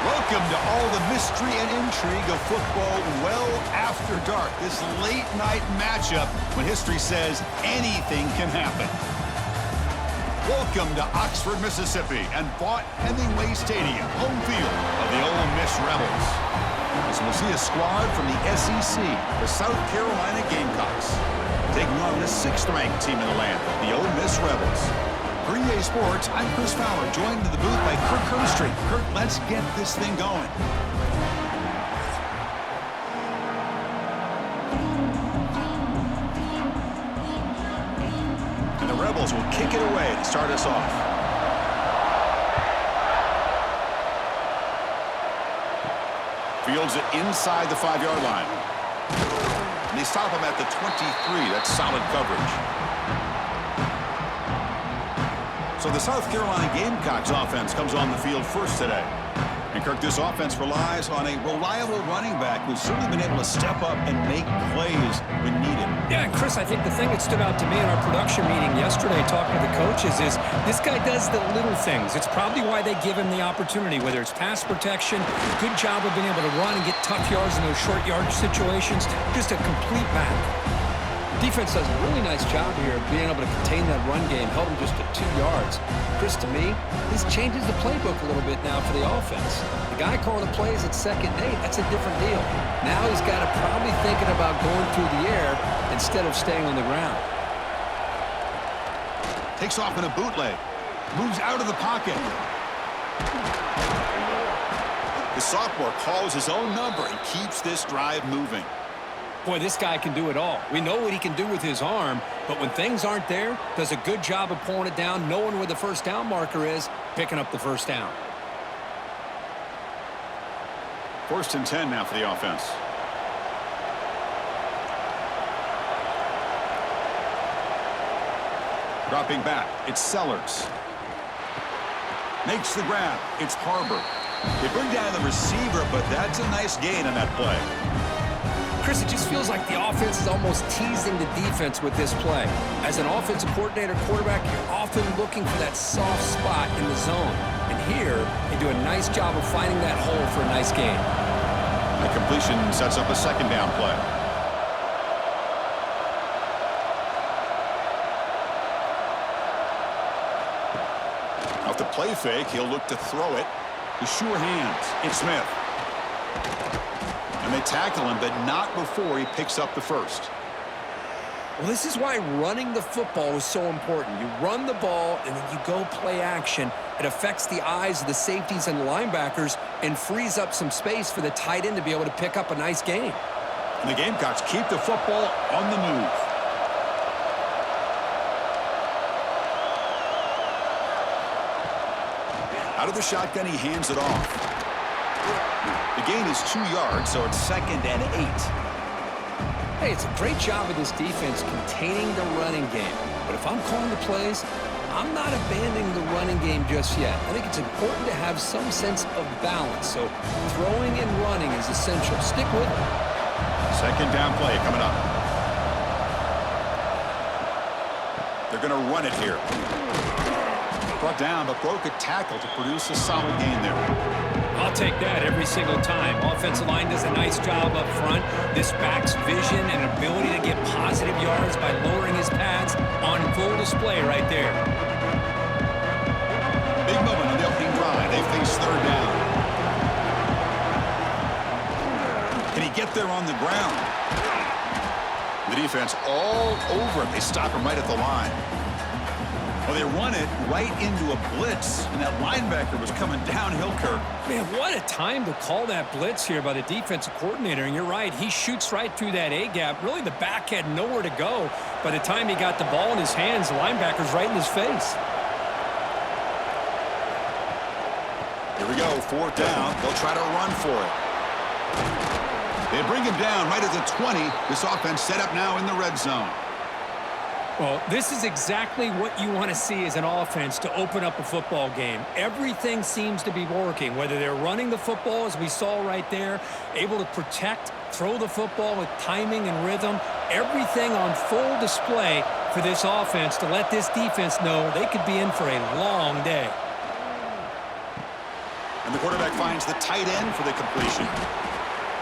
Welcome to all the mystery and intrigue of football well after dark. This late-night matchup when history says anything can happen. Welcome to Oxford, Mississippi, and Vaught Hemingway Stadium, home field of the Ole Miss Rebels. As we'll see a squad from the SEC, the South Carolina Gamecocks, taking on the 6th-ranked team in the land, the Ole Miss Rebels. For EA Sports, I'm Chris Fowler, joined in the booth by Kirk Hermstreet. Kirk, let's get this thing going. And the Rebels will kick it away to start us off. Fields it inside the 5-yard line. And they stop him at the 23. That's solid coverage. So the South Carolina Gamecocks offense comes on the field first today. And, Kirk, this offense relies on a reliable running back who's certainly been able to step up and make plays when needed. Yeah, and Chris, I think the thing that stood out to me in our production meeting yesterday talking to the coaches is this guy does the little things. It's probably why they give him the opportunity, whether it's pass protection, good job of being able to run and get tough yards in those short yardage situations, just a complete back. Defense does a really nice job here of being able to contain that run game, held him just at 2 yards. Chris, to me, this changes the playbook a little bit now for the offense. The guy calling the plays at 2nd and 8, that's a different deal. Now he's got to probably thinking about going through the air instead of staying on the ground. Takes off in a bootleg. Moves out of the pocket. The sophomore calls his own number and keeps this drive moving. Boy, this guy can do it all. We know what he can do with his arm, but when things aren't there, does a good job of pulling it down, knowing where the first down marker is, picking up the first down. 1st and 10 now for the offense. Dropping back, it's Sellers. Makes the grab, it's Harbor. They bring down the receiver, but that's a nice gain on that play. Chris, it just feels like the offense is almost teasing the defense with this play. As an offensive coordinator, quarterback, you're often looking for that soft spot in the zone. And here, they do a nice job of finding that hole for a nice gain. The completion sets up a 2nd down play. Off the play fake, he'll look to throw it. With sure hands, it's Smith. And they tackle him, but not before he picks up the first. Well, this is why running the football is so important. You run the ball, and then you go play action. It affects the eyes of the safeties and the linebackers and frees up some space for the tight end to be able to pick up a nice gain. And the Gamecocks keep the football on the move. Out of the shotgun, he hands it off. The gain is 2 yards, so it's 2nd and 8. Hey, it's a great job of this defense containing the running game. But if I'm calling the plays, I'm not abandoning the running game just yet. I think it's important to have some sense of balance. So throwing and running is essential. Stick with it. 2nd down play coming up. They're going to run it here. Brought down, but broke a tackle to produce a solid gain there. I'll take that every single time. Offensive line does a nice job up front. This back's vision and ability to get positive yards by lowering his pads on full display right there. Big moment on the opening drive. They face 3rd down. Can he get there on the ground? The defense all over him. They stop him right at the line. Well, they run it right into a blitz, and that linebacker was coming downhill, Kirk. Man, what a time to call that blitz here by the defensive coordinator. And you're right, he shoots right through that A-gap. Really, the back had nowhere to go. By the time he got the ball in his hands, the linebacker's right in his face. Here we go, 4th down. They'll try to run for it. They bring him down right at the 20. This offense set up now in the red zone. Well, this is exactly what you want to see as an offense to open up a football game. Everything seems to be working, whether they're running the football, as we saw right there, able to protect, throw the football with timing and rhythm, everything on full display for this offense to let this defense know they could be in for a long day. And the quarterback finds the tight end for the completion.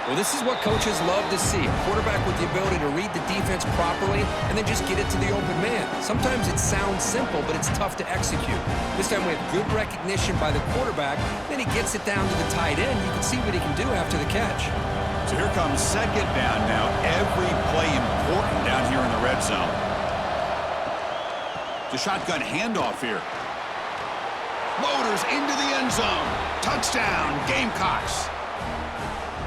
Well, this is what coaches love to see. A quarterback with the ability to read the defense properly and then just get it to the open man. Sometimes it sounds simple, but it's tough to execute. This time we have good recognition by the quarterback. Then he gets it down to the tight end. You can see what he can do after the catch. So here comes second down now. Every play important down here in the red zone. The shotgun handoff here. Motors into the end zone. Touchdown, Gamecocks.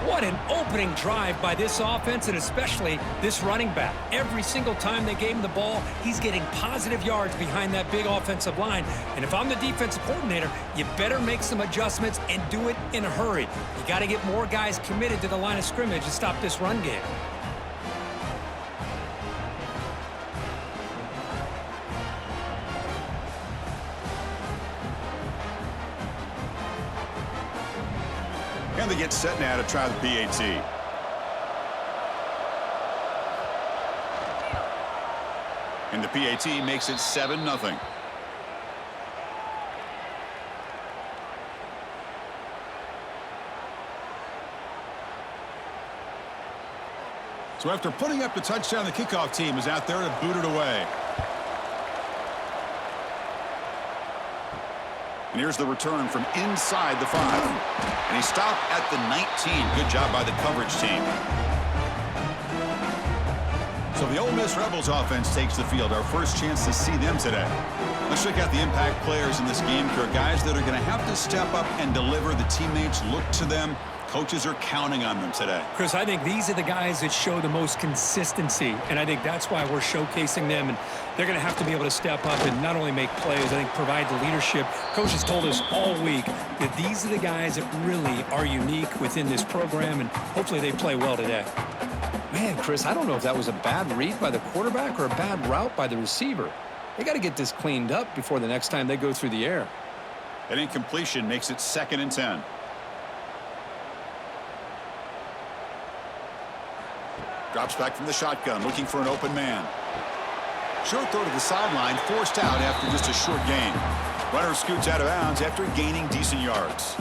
What an opening drive by this offense, and especially this running back. Every single time they gave him the ball, he's getting positive yards behind that big offensive line. And if I'm the defensive coordinator, you better make some adjustments and do it in a hurry. You got to get more guys committed to the line of scrimmage to stop this run game. And they get set now to try the PAT. And the PAT makes it 7-0. So after putting up the touchdown, the kickoff team is out there to boot it away. And here's the return from inside the 5. And he stopped at the 19. Good job by the coverage team. So the Ole Miss Rebels offense takes the field. Our first chance to see them today. Let's check out the impact players in this game. There are guys that are going to have to step up and deliver. The teammates look to them. Coaches are counting on them today. Chris, I think these are the guys that show the most consistency, and I think that's why we're showcasing them, and they're going to have to be able to step up and not only make plays, I think provide the leadership. Coach has told us all week that these are the guys that really are unique within this program, and hopefully they play well today. Man, Chris, I don't know if that was a bad read by the quarterback or a bad route by the receiver. They got to get this cleaned up before the next time they go through the air. An incompletion makes it 2nd and 10. Drops back from the shotgun, looking for an open man. Short throw to the sideline, forced out after just a short gain. Runner scoots out of bounds after gaining decent yards.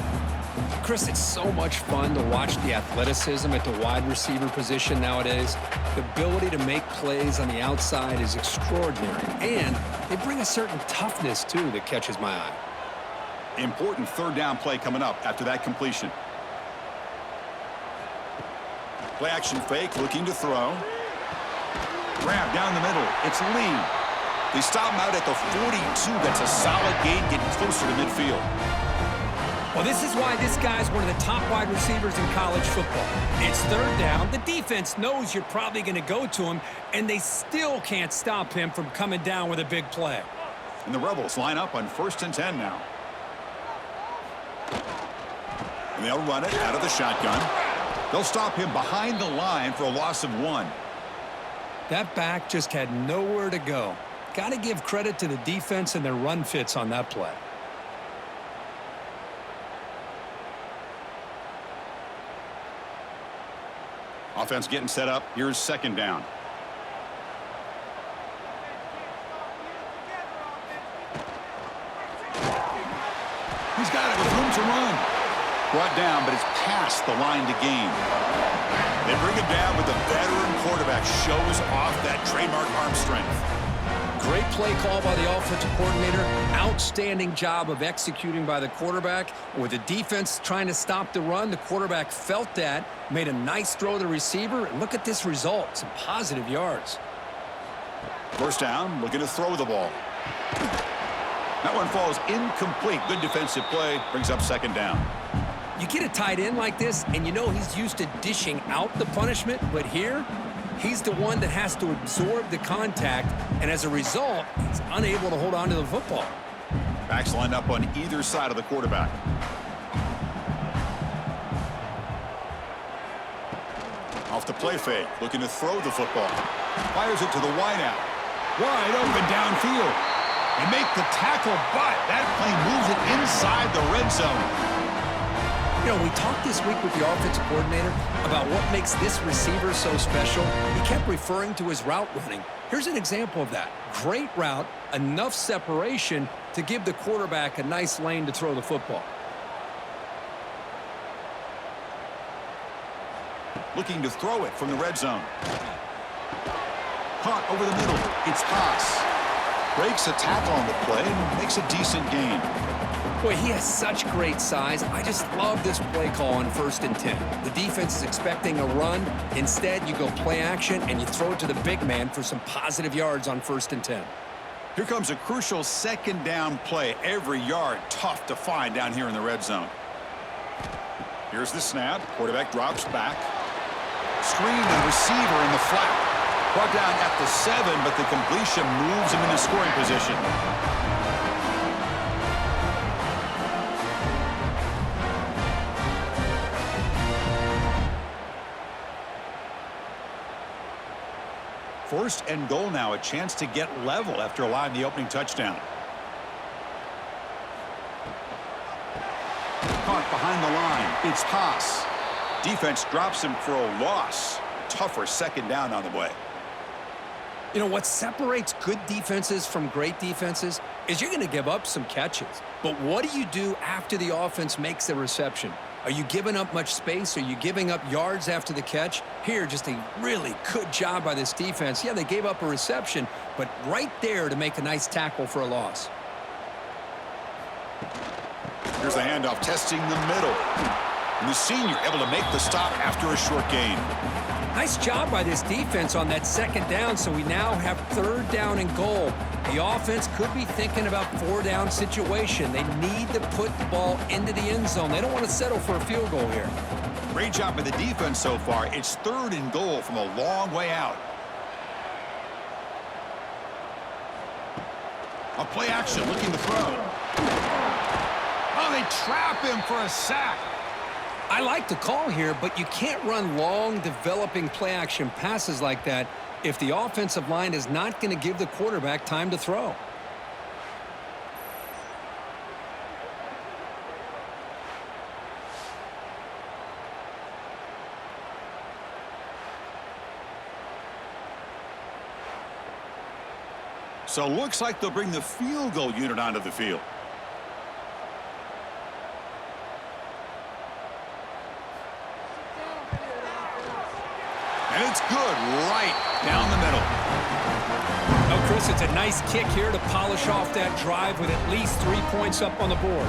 Chris, it's so much fun to watch the athleticism at the wide receiver position nowadays. The ability to make plays on the outside is extraordinary, and they bring a certain toughness, too, that catches my eye. Important 3rd down play coming up after that completion. Play action fake, looking to throw. Grab down the middle. It's Lee. They stop him out at the 42. That's a solid gain, getting closer to midfield. Well, this is why this guy's one of the top wide receivers in college football. It's 3rd down. The defense knows you're probably going to go to him, and they still can't stop him from coming down with a big play. And the Rebels line up on 1st and 10 now. And they'll run it out of the shotgun. They'll stop him behind the line for a loss of 1. That back just had nowhere to go. Got to give credit to the defense and their run fits on that play. Offense getting set up. Here's 2nd down. He's got it with room to run. Brought down, but it's past the line to gain. They bring him down, but the veteran quarterback shows off that trademark arm strength. Great play call by the offensive coordinator. Outstanding job of executing by the quarterback. With the defense trying to stop the run, the quarterback felt that, made a nice throw to the receiver, and look at this result, some positive yards. 1st down, looking to throw the ball. That one falls incomplete. Good defensive play, brings up 2nd down. You get a tight end like this, and you know he's used to dishing out the punishment, but here, he's the one that has to absorb the contact, and as a result, he's unable to hold on to the football. Backs lined up on either side of the quarterback. Off the play fake, looking to throw the football. Fires it to the wideout. Wide open downfield. They make the tackle, but that play moves it inside the red zone. You know, we talked this week with the offensive coordinator about what makes this receiver so special. He kept referring to his route running. Here's an example of that. Great route, enough separation to give the quarterback a nice lane to throw the football. looking to throw it from the red zone. Caught over the middle. It's Haas. Breaks a tackle on the play and makes a decent gain. Boy, he has such great size. I just love this play call on 1st and 10. The defense is expecting a run. Instead, you go play action and you throw it to the big man for some positive yards on 1st and 10. Here comes a crucial second down play. Every yard tough to find down here in the red zone. Here's the snap. Quarterback drops back. Screen to the receiver in the flat. Brought down at the 7, but the completion moves him into scoring position. First and goal now, a chance to get level after allowing the opening touchdown. Caught behind the line. It's Haas. Defense drops him for a loss. Tougher second down on the way. You know, what separates good defenses from great defenses is you're going to give up some catches. But what do you do after the offense makes the reception? Are you giving up much space? Are you giving up yards after the catch? Here, just a really good job by this defense. Yeah, they gave up a reception, but right there to make a nice tackle for a loss. Here's the handoff, testing the middle. And the senior able to make the stop after a short gain. Nice job by this defense on that second down, so we now have 3rd down and goal. The offense could be thinking about 4-down situation. They need to put the ball into the end zone. They don't want to settle for a field goal here. Great job by the defense so far. It's 3rd and goal from a long way out. A play action looking to throw. Oh, they trap him for a sack. I like the call here, but you can't run long, developing play-action passes like that if the offensive line is not going to give the quarterback time to throw. So looks like they'll bring the field goal unit onto the field. And it's good right down the middle. Oh, Chris, it's a nice kick here to polish off that drive with at least 3 points up on the board.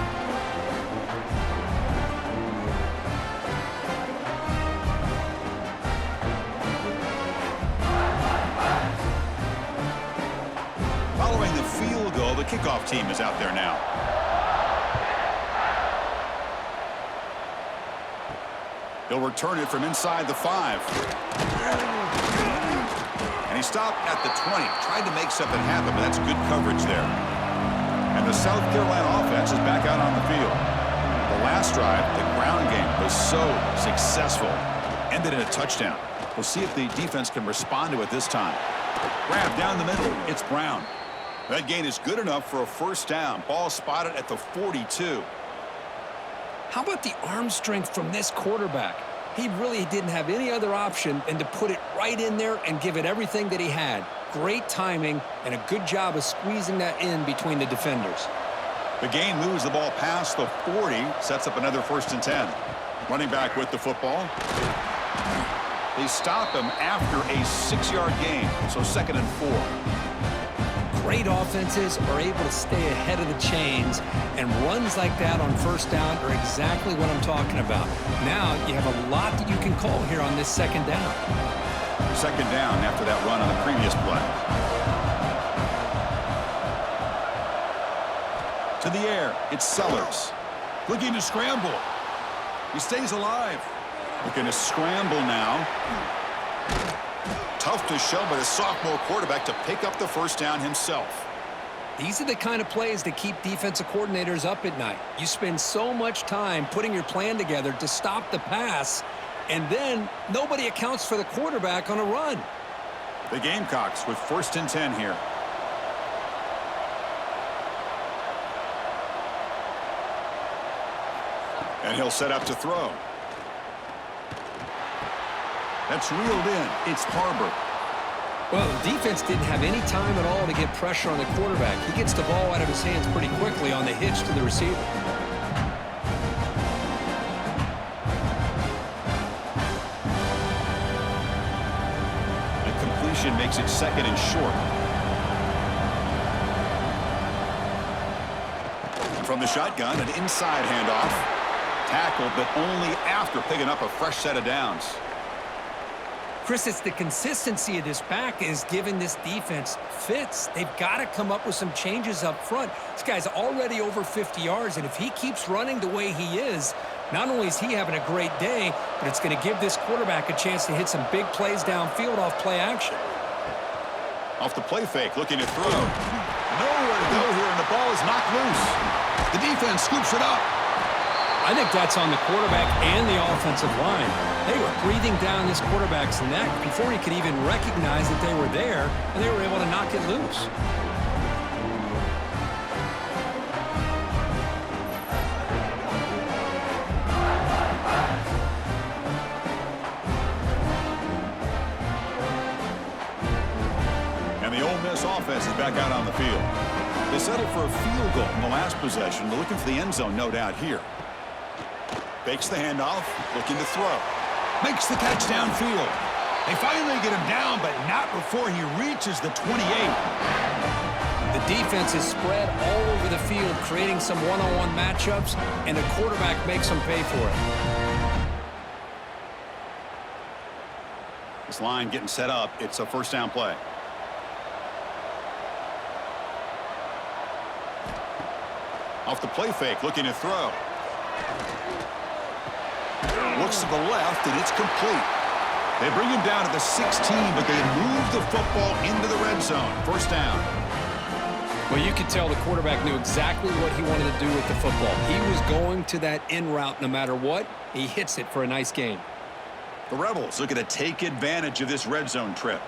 Following the field goal, the kickoff team is out there now. He'll return it from inside the 5. And he stopped at the 20. Tried to make something happen, but that's good coverage there. And the South Carolina offense is back out on the field. The last drive, the ground game, was so successful. Ended in a touchdown. We'll see if the defense can respond to it this time. Grab down the middle. It's Brown. That gain is good enough for a 1st down. Ball spotted at the 42. How about the arm strength from this quarterback? He really didn't have any other option than to put it right in there and give it everything that he had. Great timing and a good job of squeezing that in between the defenders. The gain moves the ball past the 40, sets up another 1st and 10. Running back with the football. They stop him after a 6-yard gain, so 2nd and 4. Great offenses are able to stay ahead of the chains, and runs like that on 1st down are exactly what I'm talking about. Now you have a lot that you can call here on this 2nd down. 2nd down after that run on the previous play. To the air, it's Sellers. Looking to scramble. He stays alive. Looking to scramble now. Tough to show by the sophomore quarterback to pick up the 1st down himself. These are the kind of plays that keep defensive coordinators up at night. You spend so much time putting your plan together to stop the pass, and then nobody accounts for the quarterback on a run. The Gamecocks with 1st and 10 here. And he'll set up to throw. That's reeled in. It's Harbor. Well, the defense didn't have any time at all to get pressure on the quarterback. He gets the ball out of his hands pretty quickly on the hitch to the receiver. completion makes it 2nd and short. And from the shotgun, an inside handoff. Tackled, but only after picking up a fresh set of downs. Chris, it's the consistency of this back is giving this defense fits. They've got to come up with some changes up front. This guy's already over 50 yards, and if he keeps running the way he is, not only is he having a great day, but it's going to give this quarterback a chance to hit some big plays downfield off play action. Off the play fake, looking to throw. Nowhere to go here, and the ball is knocked loose. The defense scoops it up. I think that's on the quarterback and the offensive line. They were breathing down this quarterback's neck before he could even recognize that they were there, and they were able to knock it loose. And the Ole Miss offense is back out on the field. They settled for a field goal in the last possession. They're looking for the end zone, no doubt, here. Fakes the handoff, looking to throw. Makes the catch downfield. They finally get him down, but not before he reaches the 28. The defense is spread all over the field, creating some one-on-one matchups, and the quarterback makes them pay for it. This line getting set up. It's a first down play. Off the play fake, looking to throw. Looks to the left, and it's complete. They bring him down to the 16, but they move the football into the red zone. First down. Well, you could tell the quarterback knew exactly what he wanted to do with the football. He was going to that in route no matter what. He hits it for a nice gain. The Rebels looking to take advantage of this red zone trip.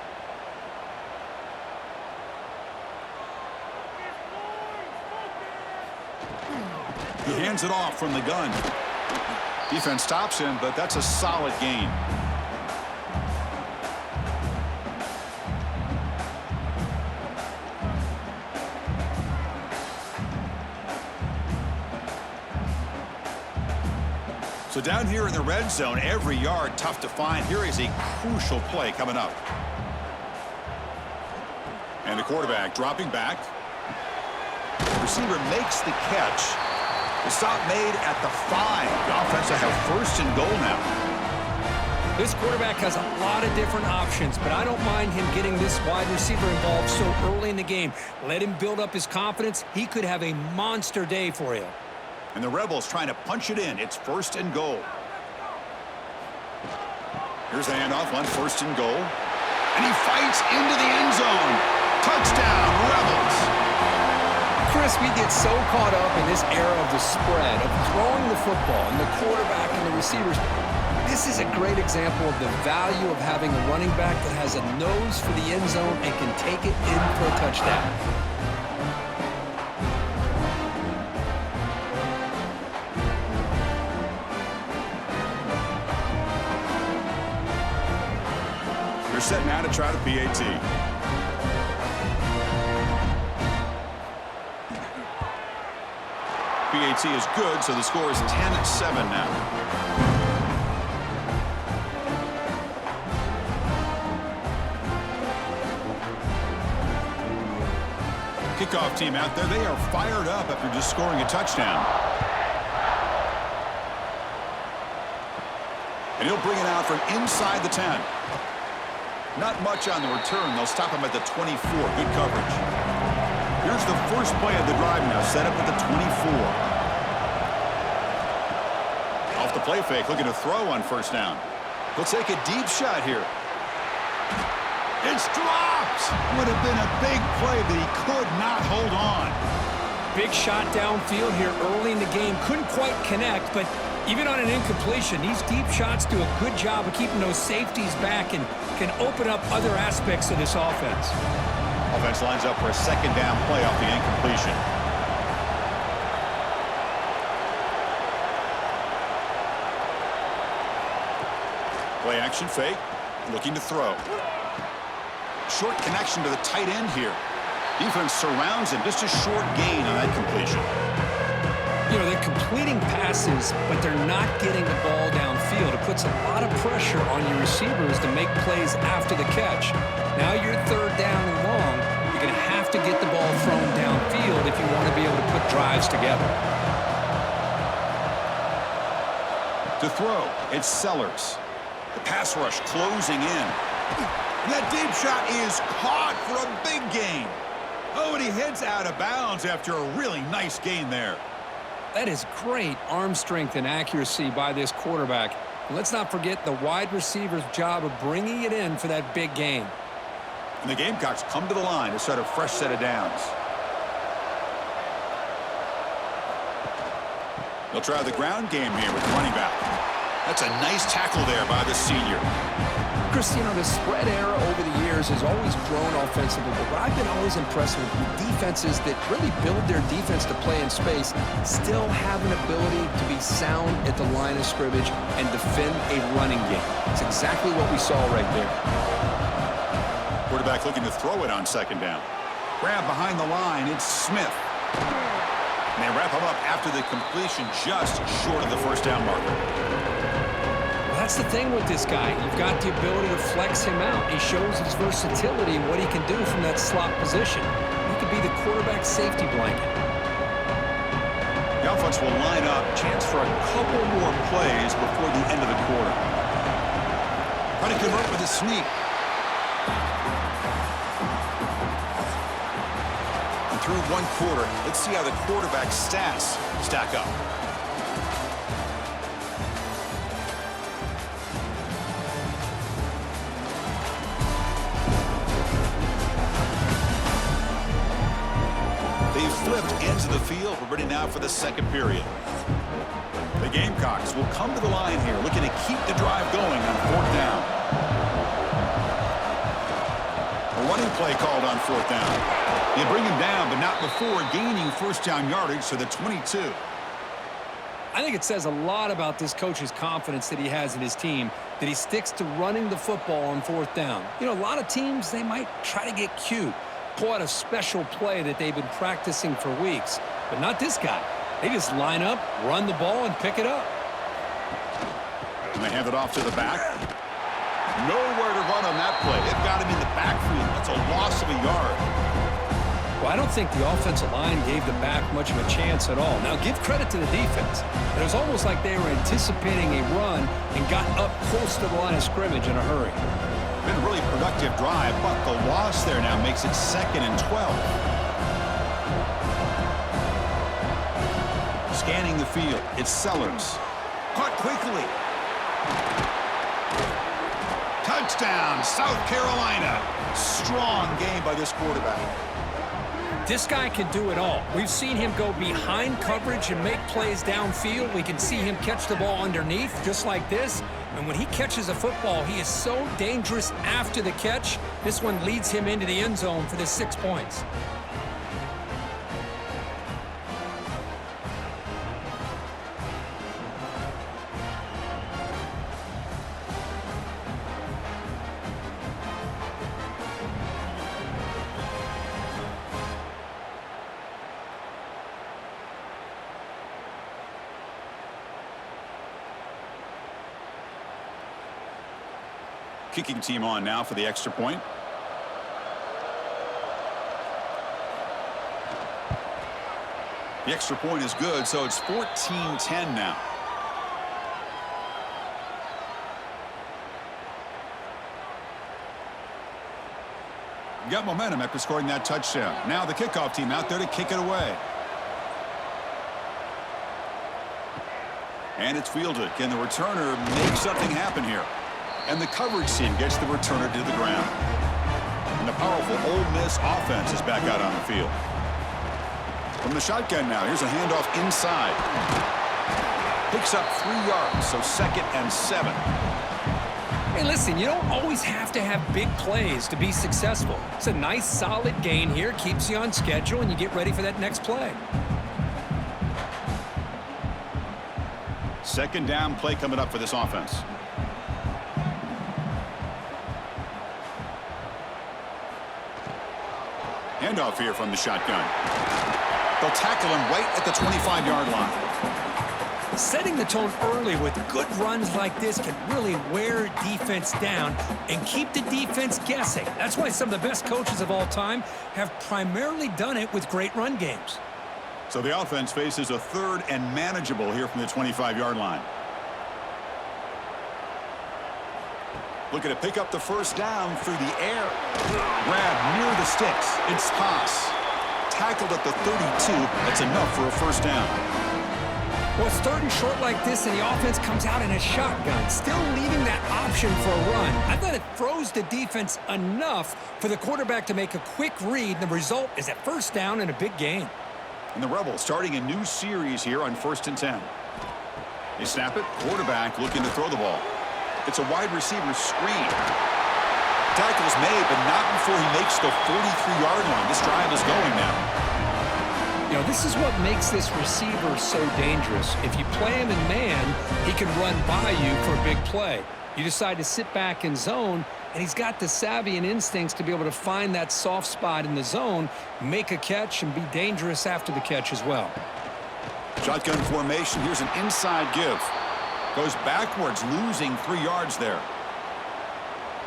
He hands it off from the gun. Defense stops him, but that's a solid gain. So down here in the red zone, every yard tough to find. Here is a crucial play coming up. And the quarterback dropping back. The receiver makes the catch. The stop made at the 5. The offense will have first and goal now. This quarterback has a lot of different options, but I don't mind him getting this wide receiver involved so early in the game. Let him build up his confidence. He could have a monster day for you. And the Rebels trying to punch it in. It's first and goal. Here's the handoff on first and goal. And he fights into the end zone. Touchdown, Rebels. Chris, we get so caught up in this era of the spread, of throwing the football and the quarterback and the receivers. This is a great example of the value of having a running back that has a nose for the end zone and can take it in for a touchdown. They're set now to try the PAT. PAT is good, so the score is 10-7 now. Kickoff team out there, they are fired up after just scoring a touchdown. And he'll bring it out from inside the 10. Not much on the return. They'll stop him at the 24. Good coverage. Here's the first play of the drive now, set up at the 24. Off the play fake, looking to throw on first down. He'll take a deep shot here. It's dropped! Would have been a big play, but he could not hold on. Big shot downfield here early in the game. Couldn't quite connect, but even on an incompletion, these deep shots do a good job of keeping those safeties back and can open up other aspects of this offense. Offense lines up for a second down play off the incompletion. Play action fake, looking to throw. Short connection to the tight end here. Defense surrounds him, just a short gain on that completion. You know, they're completing passes, but they're not getting the ball downfield. field. It puts a lot of pressure on your receivers to make plays after the catch. Now you're third down and long. You're going to have to get the ball thrown downfield if you want to be able to put drives together. To throw, it's Sellers. The pass rush closing in. And that deep shot is caught for a big gain. Oh, and he heads out of bounds after a really nice gain there. That is great arm strength and accuracy by this quarterback. And let's not forget the wide receiver's job of bringing it in for that big gain. And the Gamecocks come to the line to start a fresh set of downs. They'll try the ground game here with the running back. That's a nice tackle there by the senior. Chris, the spread era over the years has always grown offensively, but what I've been always impressed with defenses that really build their defense to play in space still have an ability to be sound at the line of scrimmage and defend a running game. It's exactly what we saw right there. Quarterback looking to throw it on second down. Grab behind the line, it's Smith. And they wrap him up after the completion just short of the first down marker. That's the thing with this guy. You've got the ability to flex him out. He shows his versatility and what he can do from that slot position. He could be the quarterback safety blanket. The offense will line up. Chance for a couple more plays before the end of the quarter. Trying to convert with a sneak. And through one quarter, let's see how the quarterback's stats stack up. Flipped into the field. We're ready now for the second period. The Gamecocks will come to the line here, looking to keep the drive going on fourth down. A running play called on fourth down. They bring him down, but not before gaining first down yardage to the 22. I think it says a lot about this coach's confidence that he has in his team, that he sticks to running the football on fourth down. A lot of teams, they might try to get cute, pull out a special play that they've been practicing for weeks. But not this guy. They just line up, run the ball, and pick it up. And they hand it off to the back. Nowhere to run on that play. They've got him in the backfield. That's a loss of a yard. Well, I don't think the offensive line gave the back much of a chance at all. Now, give credit to the defense. It was almost like they were anticipating a run and got up close to the line of scrimmage in a hurry. Been a really productive drive, but the loss there now makes it 2nd and 12. Scanning the field, it's Sellers. Caught quickly. Touchdown, South Carolina. Strong game by this quarterback. This guy can do it all. We've seen him go behind coverage and make plays downfield. We can see him catch the ball underneath, just like this. And when he catches a football, he is so dangerous after the catch. This one leads him into the end zone for the 6 points. Kicking team on now for the extra point. The extra point is good, so it's 14-10 now. Got momentum after scoring that touchdown. Now the kickoff team out there to kick it away. And it's fielded. Can the returner make something happen here? And the coverage team gets the returner to the ground. And the powerful Ole Miss offense is back out on the field. From the shotgun now, here's a handoff inside. Picks up 3 yards, so 2nd and 7. Hey, listen, you don't always have to have big plays to be successful. It's a nice, solid gain here, keeps you on schedule, and you get ready for that next play. Second down play coming up for this offense. Handoff here from the shotgun. They'll tackle him right at the 25-yard line. Setting the tone early with good runs like this can really wear defense down and keep the defense guessing. That's why some of the best coaches of all time have primarily done it with great run games. So the offense faces a third and manageable here from the 25-yard line. Looking to pick up the first down through the air. Grab near the sticks. It's pass. Tackled at the 32. That's enough for a first down. Well, starting short like this and the offense comes out in a shotgun, still leaving that option for a run. I thought it throws the defense enough for the quarterback to make a quick read. The result is a first down and a big gain. And the Rebels starting a new series here on 1st and 10. They snap it. Quarterback looking to throw the ball. It's a wide receiver screen. Tackle's made, but not before he makes the 43-yard line. This drive is going now. You know, this is what makes this receiver so dangerous. If you play him in man, he can run by you for a big play. You decide to sit back in zone, and he's got the savvy and instincts to be able to find that soft spot in the zone, make a catch, and be dangerous after the catch as well. Shotgun formation. Here's an inside give. Goes backwards, losing 3 yards there.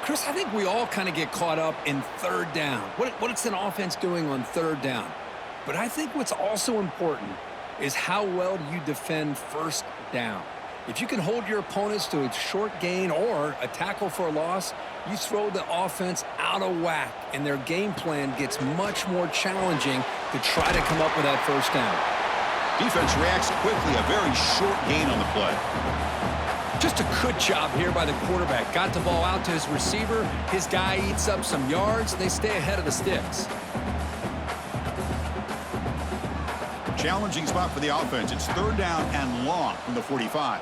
Chris, I think we all kind of get caught up in third down. What's an offense doing on third down? But I think what's also important is how well do you defend first down. If you can hold your opponents to a short gain or a tackle for a loss, you throw the offense out of whack, and their game plan gets much more challenging to try to come up with that first down. Defense reacts quickly, a very short gain on the play. Just a good job here by the quarterback. Got the ball out to his receiver. His guy eats up some yards. They stay ahead of the sticks. Challenging spot for the offense. It's third down and long from the 45.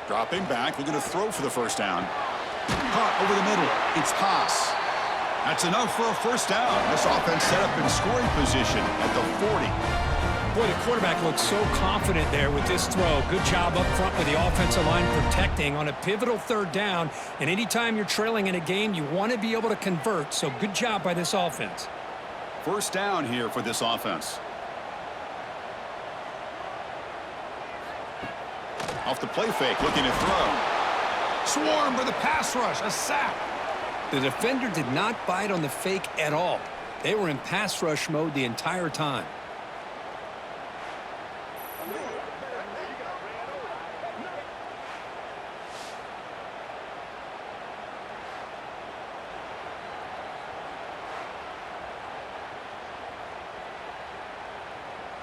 Dropping back, looking to throw for the first down. Caught over the middle. It's pass. That's enough for a first down. This offense set up in scoring position at the 40. Boy, the quarterback looks so confident there with this throw. Good job up front with the offensive line protecting on a pivotal third down. And anytime you're trailing in a game, you want to be able to convert. So good job by this offense. First down here for this offense. Off the play fake, looking to throw. Swarm for the pass rush, a sack. The defender did not bite on the fake at all. They were in pass rush mode the entire time.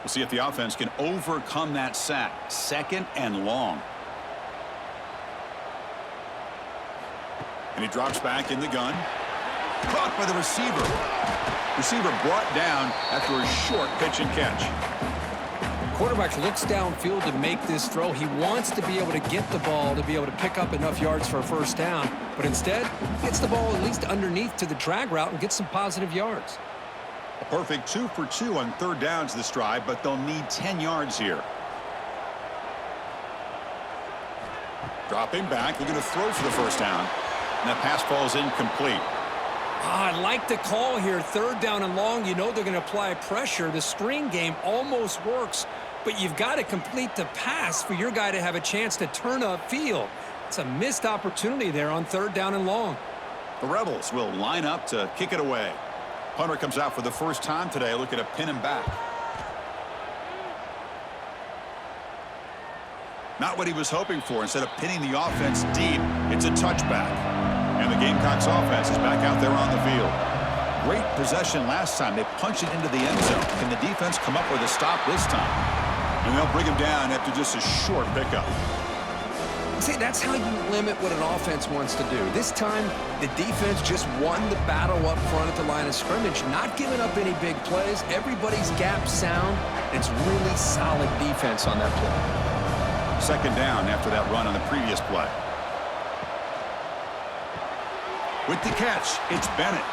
We'll see if the offense can overcome that sack. Second and long. And he drops back in the gun. Caught by the receiver. Receiver brought down after a short pitch and catch. Quarterback looks downfield to make this throw. He wants to be able to get the ball to be able to pick up enough yards for a first down. But instead, he gets the ball at least underneath to the drag route and gets some positive yards. A perfect 2 for 2 on third downs this drive, but they'll need 10 yards here. Dropping back, looking to throw for the first down. And that pass falls incomplete. I like the call here. Third down and long. You know they're going to apply pressure. The screen game almost works, but you've got to complete the pass for your guy to have a chance to turn upfield. It's a missed opportunity there on third down and long. The Rebels will line up to kick it away. Punter comes out for the first time today, looking to pin him back. Not what he was hoping for. Instead of pinning the offense deep, it's a touchback. And the Gamecocks offense is back out there on the field. Great possession last time. They punch it into the end zone. Can the defense come up with a stop this time? And they'll bring him down after just a short pickup. See, that's how you limit what an offense wants to do. This time, the defense just won the battle up front at the line of scrimmage, not giving up any big plays. Everybody's gap sound. It's really solid defense on that play. Second down after that run on the previous play. With the catch, it's Bennett.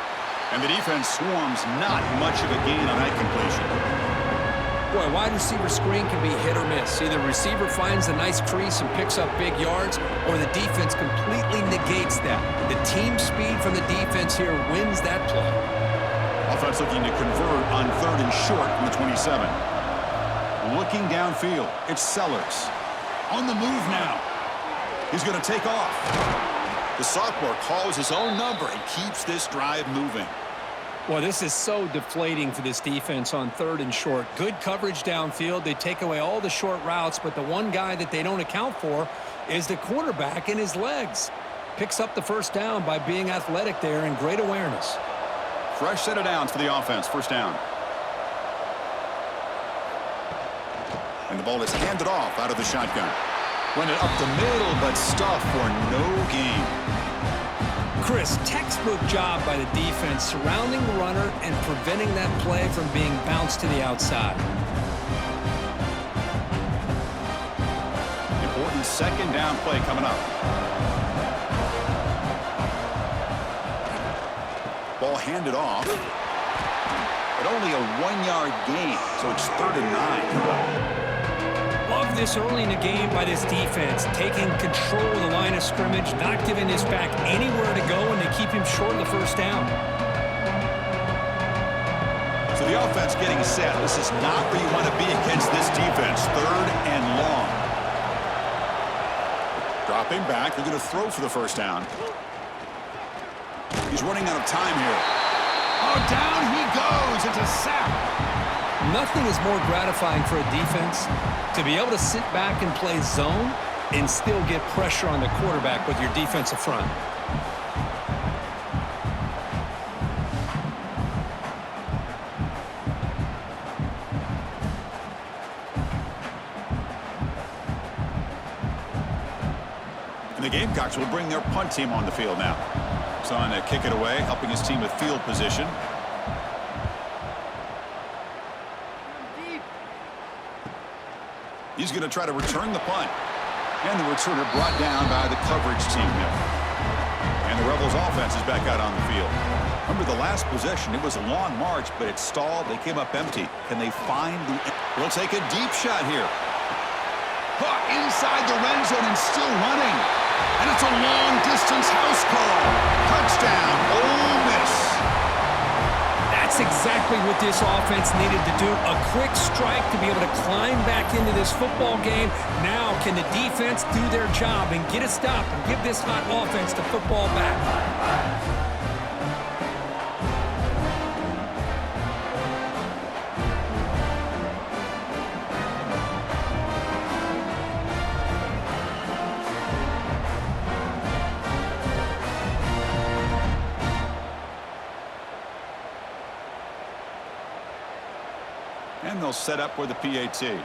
And the defense swarms, not much of a gain on that completion. Boy, a wide receiver screen can be hit or miss. Either the receiver finds a nice crease and picks up big yards, or the defense completely negates that. The team speed from the defense here wins that play. Offense looking to convert on third and short from the 27. Looking downfield, it's Sellers. On the move now. He's going to take off. The sophomore calls his own number and keeps this drive moving. Well, this is so deflating for this defense on 3rd and short. Good coverage downfield. They take away all the short routes, but the one guy that they don't account for is the quarterback and his legs. Picks up the first down by being athletic there and great awareness. Fresh set of downs for the offense. First down. And the ball is handed off out of the shotgun. Run it up the middle, but stuffed for no gain. Chris, textbook job by the defense surrounding the runner and preventing that play from being bounced to the outside. Important second down play coming up. Ball handed off. But only a 1-yard gain, so it's 3rd and 9. Love this early in the game by this defense, taking control of the line of scrimmage, not giving this back anywhere to go, and they keep him short of the first down. So the offense getting set. This is not where you want to be against this defense. 3rd and long. Dropping back. They're going to throw for the first down. He's running out of time here. Oh, down he goes. It's a sack. Nothing is more gratifying for a defense to be able to sit back and play zone and still get pressure on the quarterback with your defensive front. And the Gamecocks will bring their punt team on the field now. He's on to kick it away, helping his team with field position. He's going to try to return the punt. And the returner brought down by the coverage team here. And the Rebels offense is back out on the field. Remember the last possession, it was a long march, but it stalled. They came up empty. Can they find the... They'll take a deep shot here. Caught inside the red zone and still running. And it's a long-distance house call. Touchdown, Ole Miss. That's exactly what this offense needed to do. A quick strike to be able to climb back into this football game. Now can the defense do their job and get a stop and give this hot offense the football back? And they'll set up with the PAT. The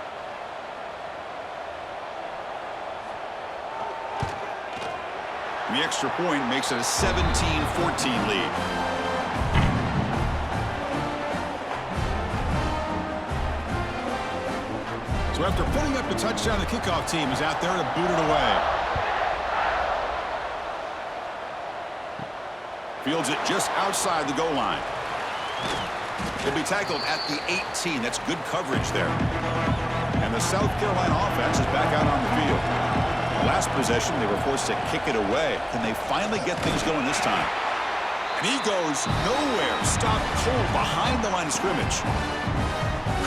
extra point makes it a 17-14 lead. So after putting up the touchdown, the kickoff team is out there to boot it away. Fields it just outside the goal line. He'll be tackled at the 18. That's good coverage there. And the South Carolina offense is back out on the field. Last possession, they were forced to kick it away. Can they finally get things going this time? And he goes nowhere. Stopped cold behind the line of scrimmage.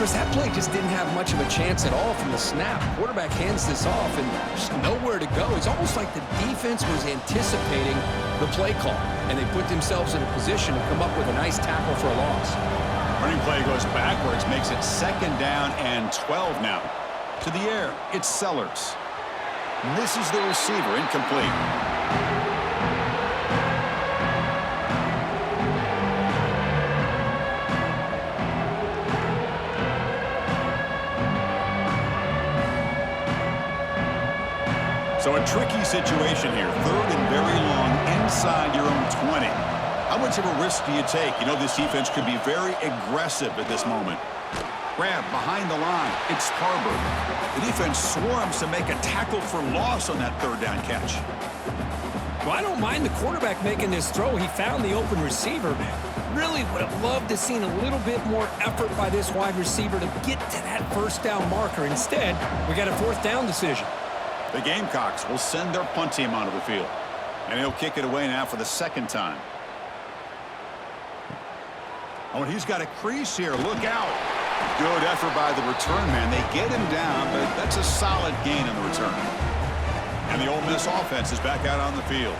Chris, that play just didn't have much of a chance at all from the snap. Quarterback hands this off and just nowhere to go. It's almost like the defense was anticipating the play call, and they put themselves in a position to come up with a nice tackle for a loss. Running play goes backwards, makes it 2nd down and 12 now. To the air, it's Sellers. Misses the receiver, incomplete. So a tricky situation here. 3rd and very long inside your own 20. How much of a risk do you take? You know this defense could be very aggressive at this moment. Grab behind the line. It's Harbor. The defense swarms to make a tackle for loss on that 3rd down catch. Well, I don't mind the quarterback making this throw. He found the open receiver. Really would have loved to seen a little bit more effort by this wide receiver to get to that first down marker. Instead, we got a 4th down decision. The Gamecocks will send their punt team onto the field. And he'll kick it away now for the 2nd time. Oh, and he's got a crease here. Look out. Good effort by the return man. They get him down, but that's a solid gain in the return. And the Ole Miss offense is back out on the field.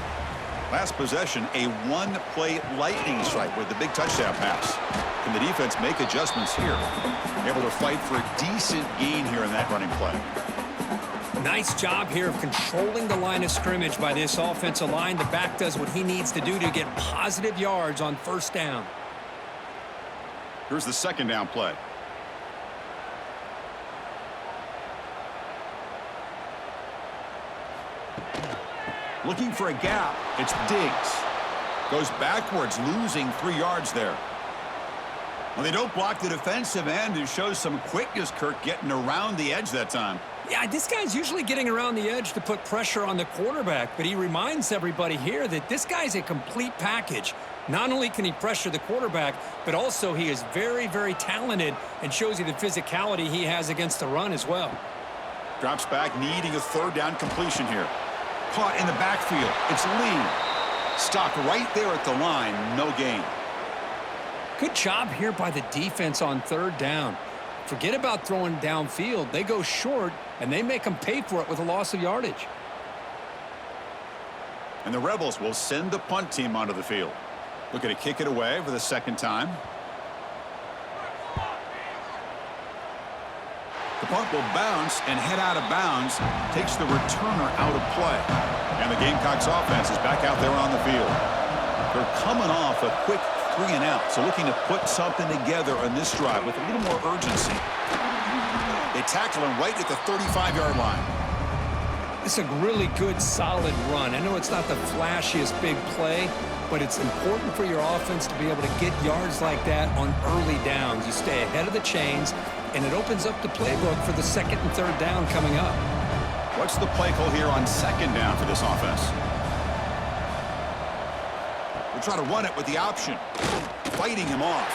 Last possession, a one-play lightning strike with the big touchdown pass. Can the defense make adjustments here? Able to fight for a decent gain here in that running play. Nice job here of controlling the line of scrimmage by this offensive line. The back does what he needs to do to get positive yards on first down. Here's the second down play. Looking for a gap. It's Diggs. Goes backwards, losing 3 yards there. Well, they don't block the defensive end, who shows some quickness, Kirk, getting around the edge that time. Yeah, this guy's usually getting around the edge to put pressure on the quarterback, but he reminds everybody here that this guy's a complete package. Not only can he pressure the quarterback, but also he is very, very talented and shows you the physicality he has against the run as well. Drops back, needing a third down completion here. Caught in the backfield. It's Lee. Stopped right there at the line. No gain. Good job here by the defense on third down. Forget about throwing downfield. They go short, and they make them pay for it with a loss of yardage. And the Rebels will send the punt team onto the field. Looking to kick it away for the second time. The punt will bounce and head out of bounds. Takes the returner out of play. And the Gamecocks offense is back out there on the field. They're coming off a quick 3-and-out, so looking to put something together on this drive with a little more urgency. They tackle him right at the 35-yard line. It's a really good, solid run. I know it's not the flashiest big play, but it's important for your offense to be able to get yards like that on early downs. You stay ahead of the chains, and it opens up the playbook for the second and third down coming up. What's the play call here on second down for this offense? We'll try to run it with the option. Fighting him off.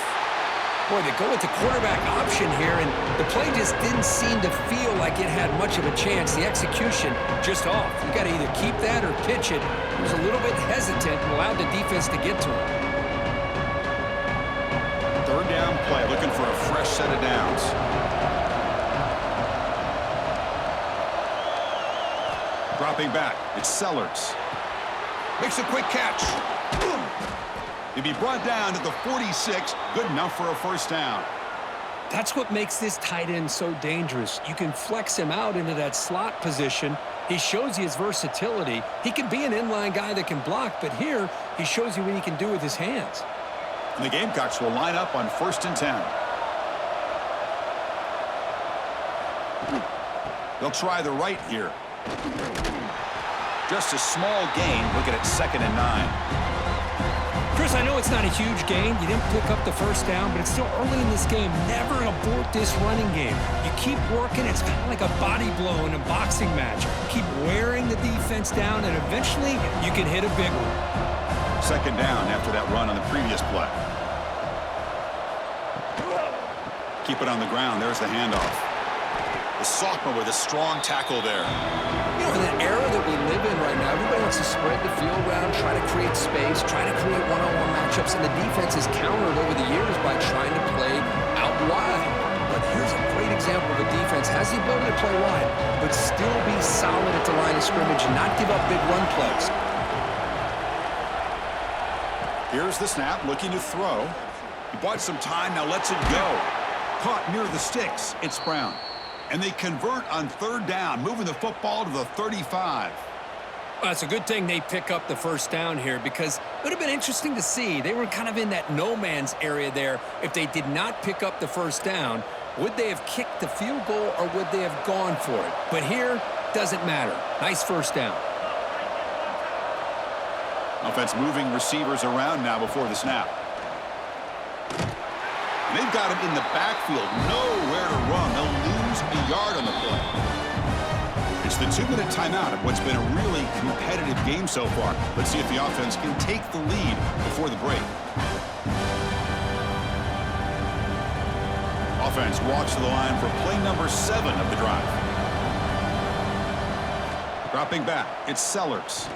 Boy, they go with the quarterback option here, and the play just didn't seem to feel like it had much of a chance. The execution just off. You got to either keep that or pitch it. He was a little bit hesitant and allowed the defense to get to him. Third down play, looking for a fresh set of downs. Dropping back, it's Sellers. Makes a quick catch. He'll be brought down to the 46, good enough for a first down. That's what makes this tight end so dangerous. You can flex him out into that slot position. He shows you his versatility. He can be an inline guy that can block, but here he shows you what he can do with his hands. And the Gamecocks will line up on 1st and 10. They'll try the right here. Just a small gain. Look at it, 2nd and 9. Chris, I know it's not a huge gain. You didn't pick up the first down, but it's still early in this game. Never abort this running game. You keep working. It's kind of like a body blow in a boxing match. Keep wearing the defense down, and eventually you can hit a big one. 2nd down after that run on the previous play. Keep it on the ground. There's the handoff. The sophomore with a strong tackle there. You know, in the era that we live in right now, everybody wants to spread the field around, try to create space, try to create one-on-one matchups, and the defense has countered over the years by trying to play out wide. But here's a great example of a defense has the ability to play wide, but still be solid at the line of scrimmage and not give up big run plays. Here's the snap, looking to throw. He bought some time, now lets it go. Caught near the sticks. It's Brown. And they convert on 3rd down, moving the football to the 35. Well, it's a good thing they pick up the first down here, because it would have been interesting to see. They were kind of in that no man's area there. If they did not pick up the first down, would they have kicked the field goal or would they have gone for it? But here, doesn't matter. Nice first down. Offense moving receivers around now before the snap. And they've got him in the backfield, nowhere to run. They'll lose a yard on the play. It's the 2-minute timeout of what's been a really competitive game so far. Let's see if the offense can take the lead before the break. Offense walks to the line for play number 7 of the drive. Dropping back, it's Sellers.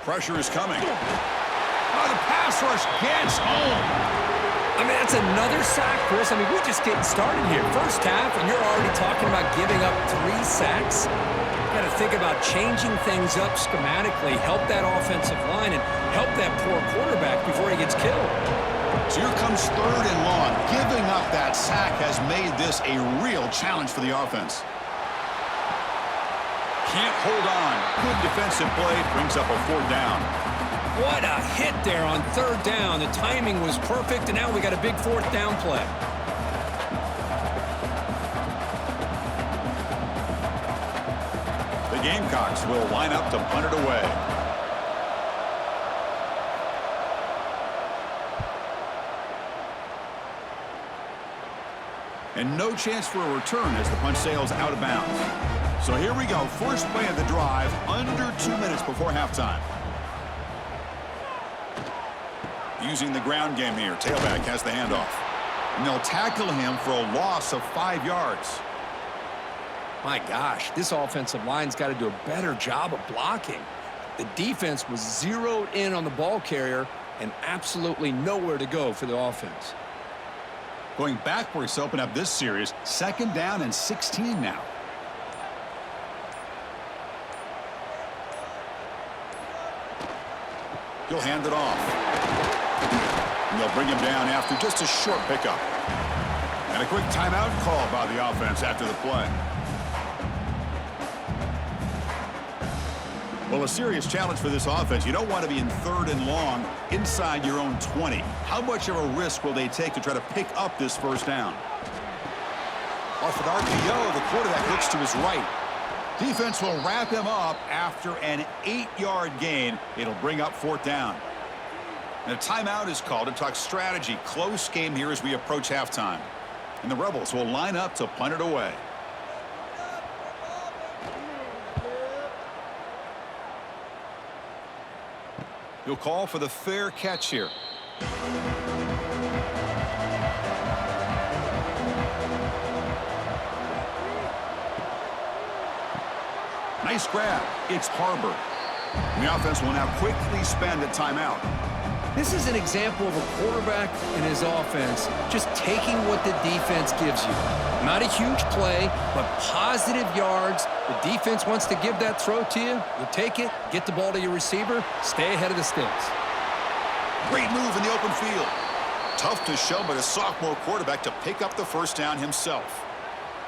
Pressure is coming. Oh, the pass rush gets home. I mean, that's another sack, Chris. I mean, we're just getting started here. First half, and you're already talking about giving up 3 sacks. Got to think about changing things up schematically, help that offensive line, and help that poor quarterback before he gets killed. So here comes 3rd and long. Giving up that sack has made this a real challenge for the offense. Can't hold on. Good defensive play brings up a 4th down. What a hit there on 3rd down. The timing was perfect, and now we got a big 4th down play. The Gamecocks will line up to punt it away. And no chance for a return as the punt sails out of bounds. So here we go. First play of the drive, under 2 minutes before halftime. Using the ground game here. Tailback has the handoff. And they'll tackle him for a loss of 5 yards. My gosh, this offensive line's got to do a better job of blocking. The defense was zeroed in on the ball carrier and absolutely nowhere to go for the offense. Going backwards to open up this series, 2nd down and 16 now. He'll hand it off. And they'll bring him down after just a short pickup. And a quick timeout call by the offense after the play. Well, a serious challenge for this offense. You don't want to be in 3rd and long inside your own 20. How much of a risk will they take to try to pick up this 1st down? Off an RPO, the quarterback looks to his right. Defense will wrap him up after an 8-yard gain. It'll bring up 4th down. And a timeout is called to talk strategy. Close game here as we approach halftime. And the Rebels will line up to punt it away. He'll call for the fair catch here. Nice grab. It's Harbor. And the offense will now quickly spend a timeout. This is an example of a quarterback and his offense just taking what the defense gives you. Not a huge play, but positive yards. The defense wants to give that throw to you. You take it, get the ball to your receiver, stay ahead of the sticks. Great move in the open field. Tough to show, but a sophomore quarterback to pick up the 1st down himself.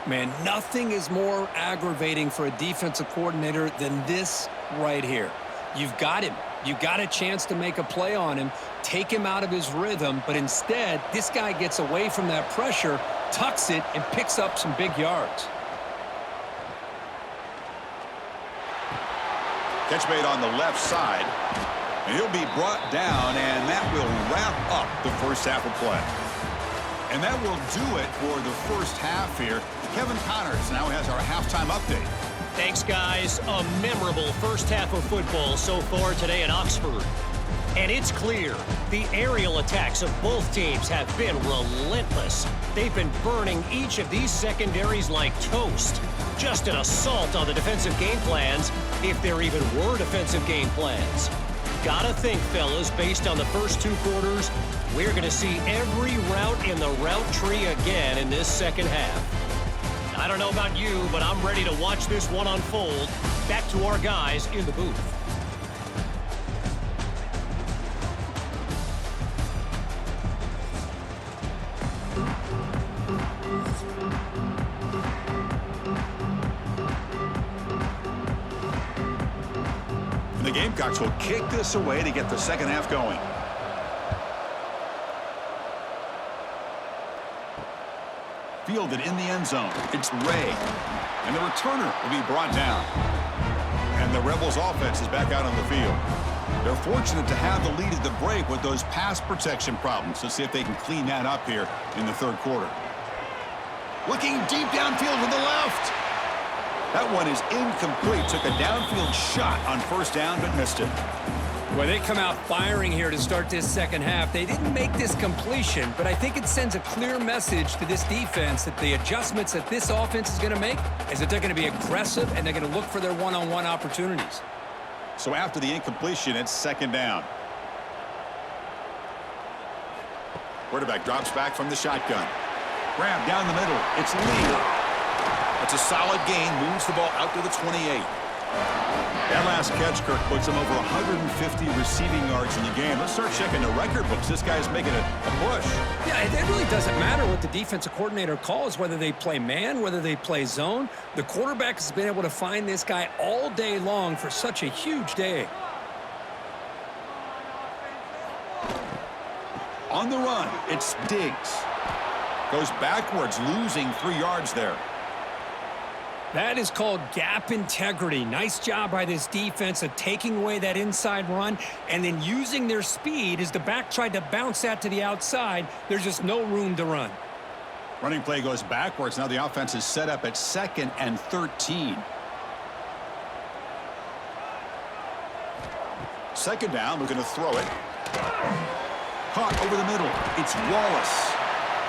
Man, nothing is more aggravating for a defensive coordinator than this right here. You've got him. You got a chance to make a play on him, take him out of his rhythm, but instead, this guy gets away from that pressure, tucks it, and picks up some big yards. Catch made on the left side, and he'll be brought down, and that will wrap up the 1st half of play. And that will do it for the 1st half here. Kevin Connors now has our halftime update. Thanks, guys. A memorable 1st half of football so far today in Oxford. And it's clear the aerial attacks of both teams have been relentless. They've been burning each of these secondaries like toast. Just an assault on the defensive game plans, if there even were defensive game plans. Gotta think, fellas, based on the first 2 quarters, we're going to see every route in the route tree again in this 2nd half. I don't know about you, but I'm ready to watch this one unfold. Back to our guys in the booth. And the Gamecocks will kick this away to get the 2nd half going. Fielded in the end zone. It's Ray. And the returner will be brought down. And the Rebels offense is back out on the field. They're fortunate to have the lead at the break with those pass protection problems. Let's see if they can clean that up here in the 3rd quarter. Looking deep downfield to the left. That one is incomplete. Took a downfield shot on 1st down, but missed it. Well, they come out firing here to start this 2nd half. They didn't make this completion, but I think it sends a clear message to this defense that the adjustments that this offense is going to make is that they're going to be aggressive and they're going to look for their one-on-one opportunities. So after the incompletion, it's 2nd down. Quarterback drops back from the shotgun. Grab down the middle. It's Lee. It's a solid gain. Moves the ball out to the 28. That last catch, Kirk, puts him over 150 receiving yards in the game. Let's start checking the record books. This guy's making a push. Yeah, it really doesn't matter what the defensive coordinator calls, whether they play man, whether they play zone. The quarterback has been able to find this guy all day long for such a huge day. On the run, it's Diggs. Goes backwards, losing 3 yards there. That is called gap integrity. Nice job by this defense of taking away that inside run and then using their speed as the back tried to bounce that to the outside. There's just no room to run. Running play goes backwards. Now the offense is set up at 2nd and 13. Second down, looking to throw it. Caught over the middle. It's Wallace.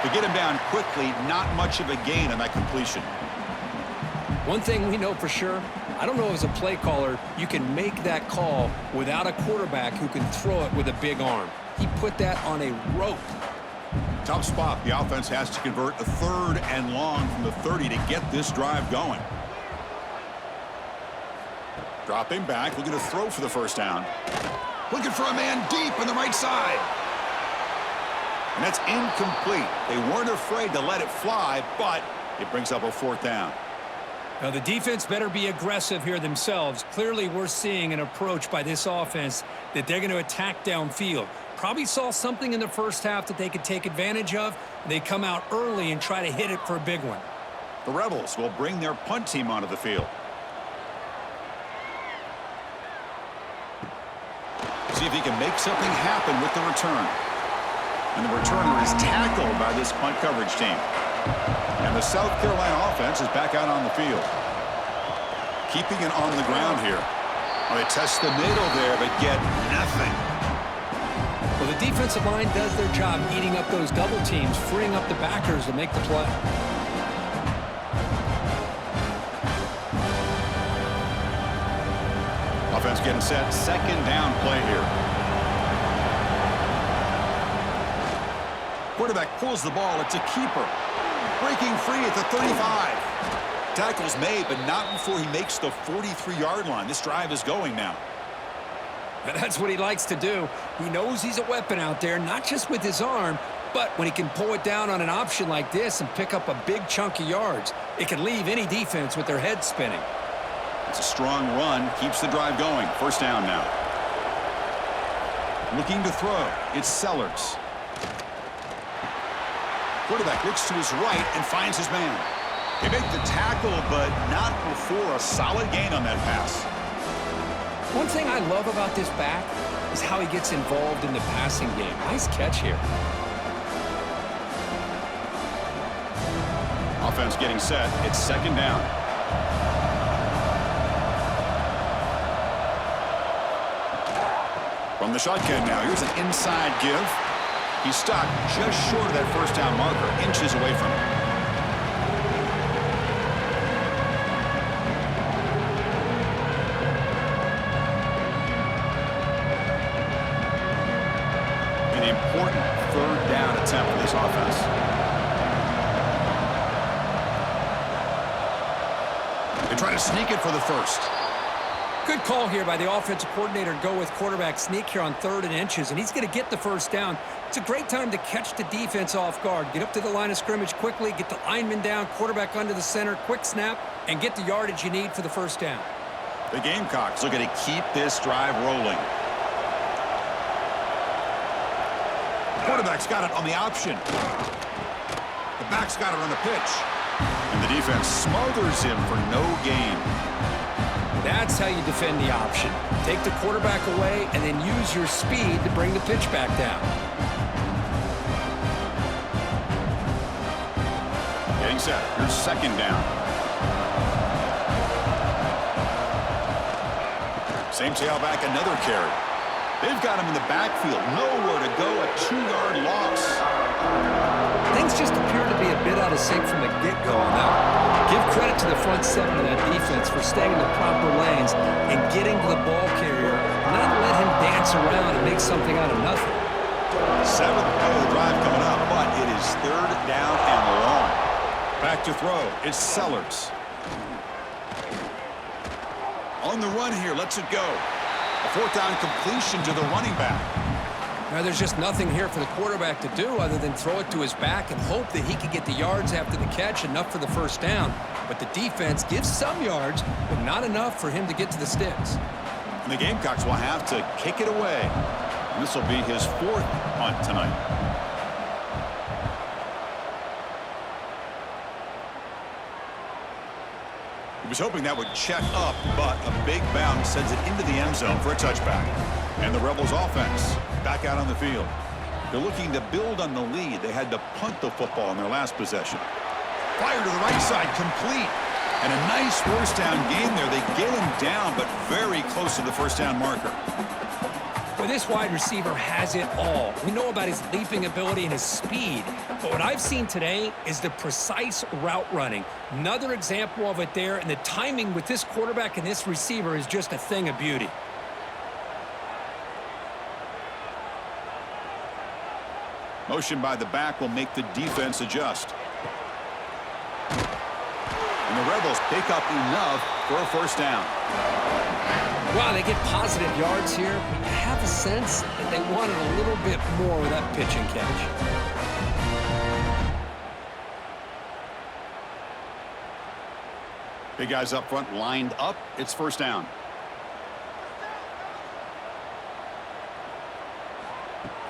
To get him down quickly, not much of a gain on that completion. One thing we know for sure, I don't know as a play caller, you can make that call without a quarterback who can throw it with a big arm. He put that on a rope. Tough spot. The offense has to convert a 3rd and long from the 30 to get this drive going. Dropping back, looking to throw for the first down. Looking for a man deep on the right side. And that's incomplete. They weren't afraid to let it fly, but it brings up a 4th down. Now, the defense better be aggressive here themselves. Clearly, we're seeing an approach by this offense that they're going to attack downfield. Probably saw something in the first half that they could take advantage of. They come out early and try to hit it for a big one. The Rebels will bring their punt team onto the field. See if he can make something happen with the return. And the returner is tackled by this punt coverage team. And the South Carolina offense is back out on the field. Keeping it on the ground here. Well, they test the middle there, but get nothing. Well, the defensive line does their job eating up those double teams, freeing up the backers to make the play. Offense getting set. 2nd down play here. Quarterback pulls the ball. It's a keeper. Breaking free at the 35. Tackle's made, but not before he makes the 43-yard line. This drive is going now. That's what he likes to do. He knows he's a weapon out there, not just with his arm, but when he can pull it down on an option like this and pick up a big chunk of yards, it can leave any defense with their head spinning. It's a strong run. Keeps the drive going. 1st down now. Looking to throw. It's Sellers. Quarterback looks to his right and finds his man. They make the tackle, but not before a solid gain on that pass. One thing I love about this back is how he gets involved in the passing game. Nice catch here. Offense getting set. It's 2nd down. From the shotgun now, here's an inside give. He's stopped just short of that 1st down marker, inches away from it. An important 3rd down attempt for this offense. They try to sneak it for the 1st. Good call here by the offensive coordinator to go with quarterback sneak here on 3rd and inches, and he's going to get the 1st down. It's a great time to catch the defense off guard. Get up to the line of scrimmage quickly, get the lineman down, quarterback under the center, quick snap, and get the yardage you need for the 1st down. The Gamecocks looking to keep this drive rolling. Quarterback's got it on the option. The back's got it on the pitch. And the defense smothers him for no gain. That's how you defend the option. Take the quarterback away and then use your speed to bring the pitch back down. Getting set. Here's 2nd down. Same tailback, another carry. They've got him in the backfield. Nowhere to go, a 2-yard loss. Things just appear to be a bit out of sync from the get-go on that. Give credit to the front 7 of that defense for staying in the proper lanes and getting to the ball carrier, not let him dance around and make something out of nothing. Seventh play of the drive coming up, but it is third down and long. Back to throw. It's Sellers. On the run here, lets it go. A fourth down completion to the running back. Now, there's just nothing here for the quarterback to do other than throw it to his back and hope that he can get the yards after the catch, enough for the first down. But the defense gives some yards, but not enough for him to get to the sticks. And the Gamecocks will have to kick it away. And this will be his fourth punt tonight. He was hoping that would check up, but a big bounce sends it into the end zone for a touchback. And the Rebels offense back out on the field. They're looking to build on the lead. They had to punt the football in their last possession. Fire to the right side, complete. And a nice first down gain there. They get him down, but very close to the first down marker. Well, this wide receiver has it all. We know about his leaping ability and his speed, but what I've seen today is the precise route running. Another example of it there, and the timing with this quarterback and this receiver is just a thing of beauty. Motion by the back will make the defense adjust. And the Rebels pick up enough for a first down. Wow, they get positive yards here, but you have a sense that they wanted a little bit more with that pitch and catch. Big guys up front lined up. It's first down.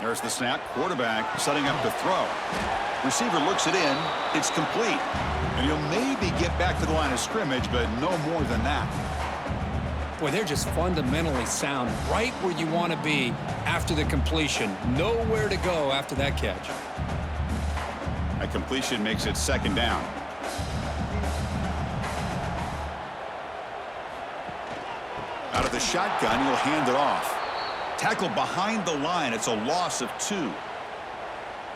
There's the snap. Quarterback setting up to throw. Receiver looks it in. It's complete. And he'll maybe get back to the line of scrimmage, but no more than that. Boy, they're just fundamentally sound, right where you want to be after the completion. Nowhere to go after that catch. A completion makes it second down. Out of the shotgun, he'll hand it off. Tackle behind the line. It's a loss of 2.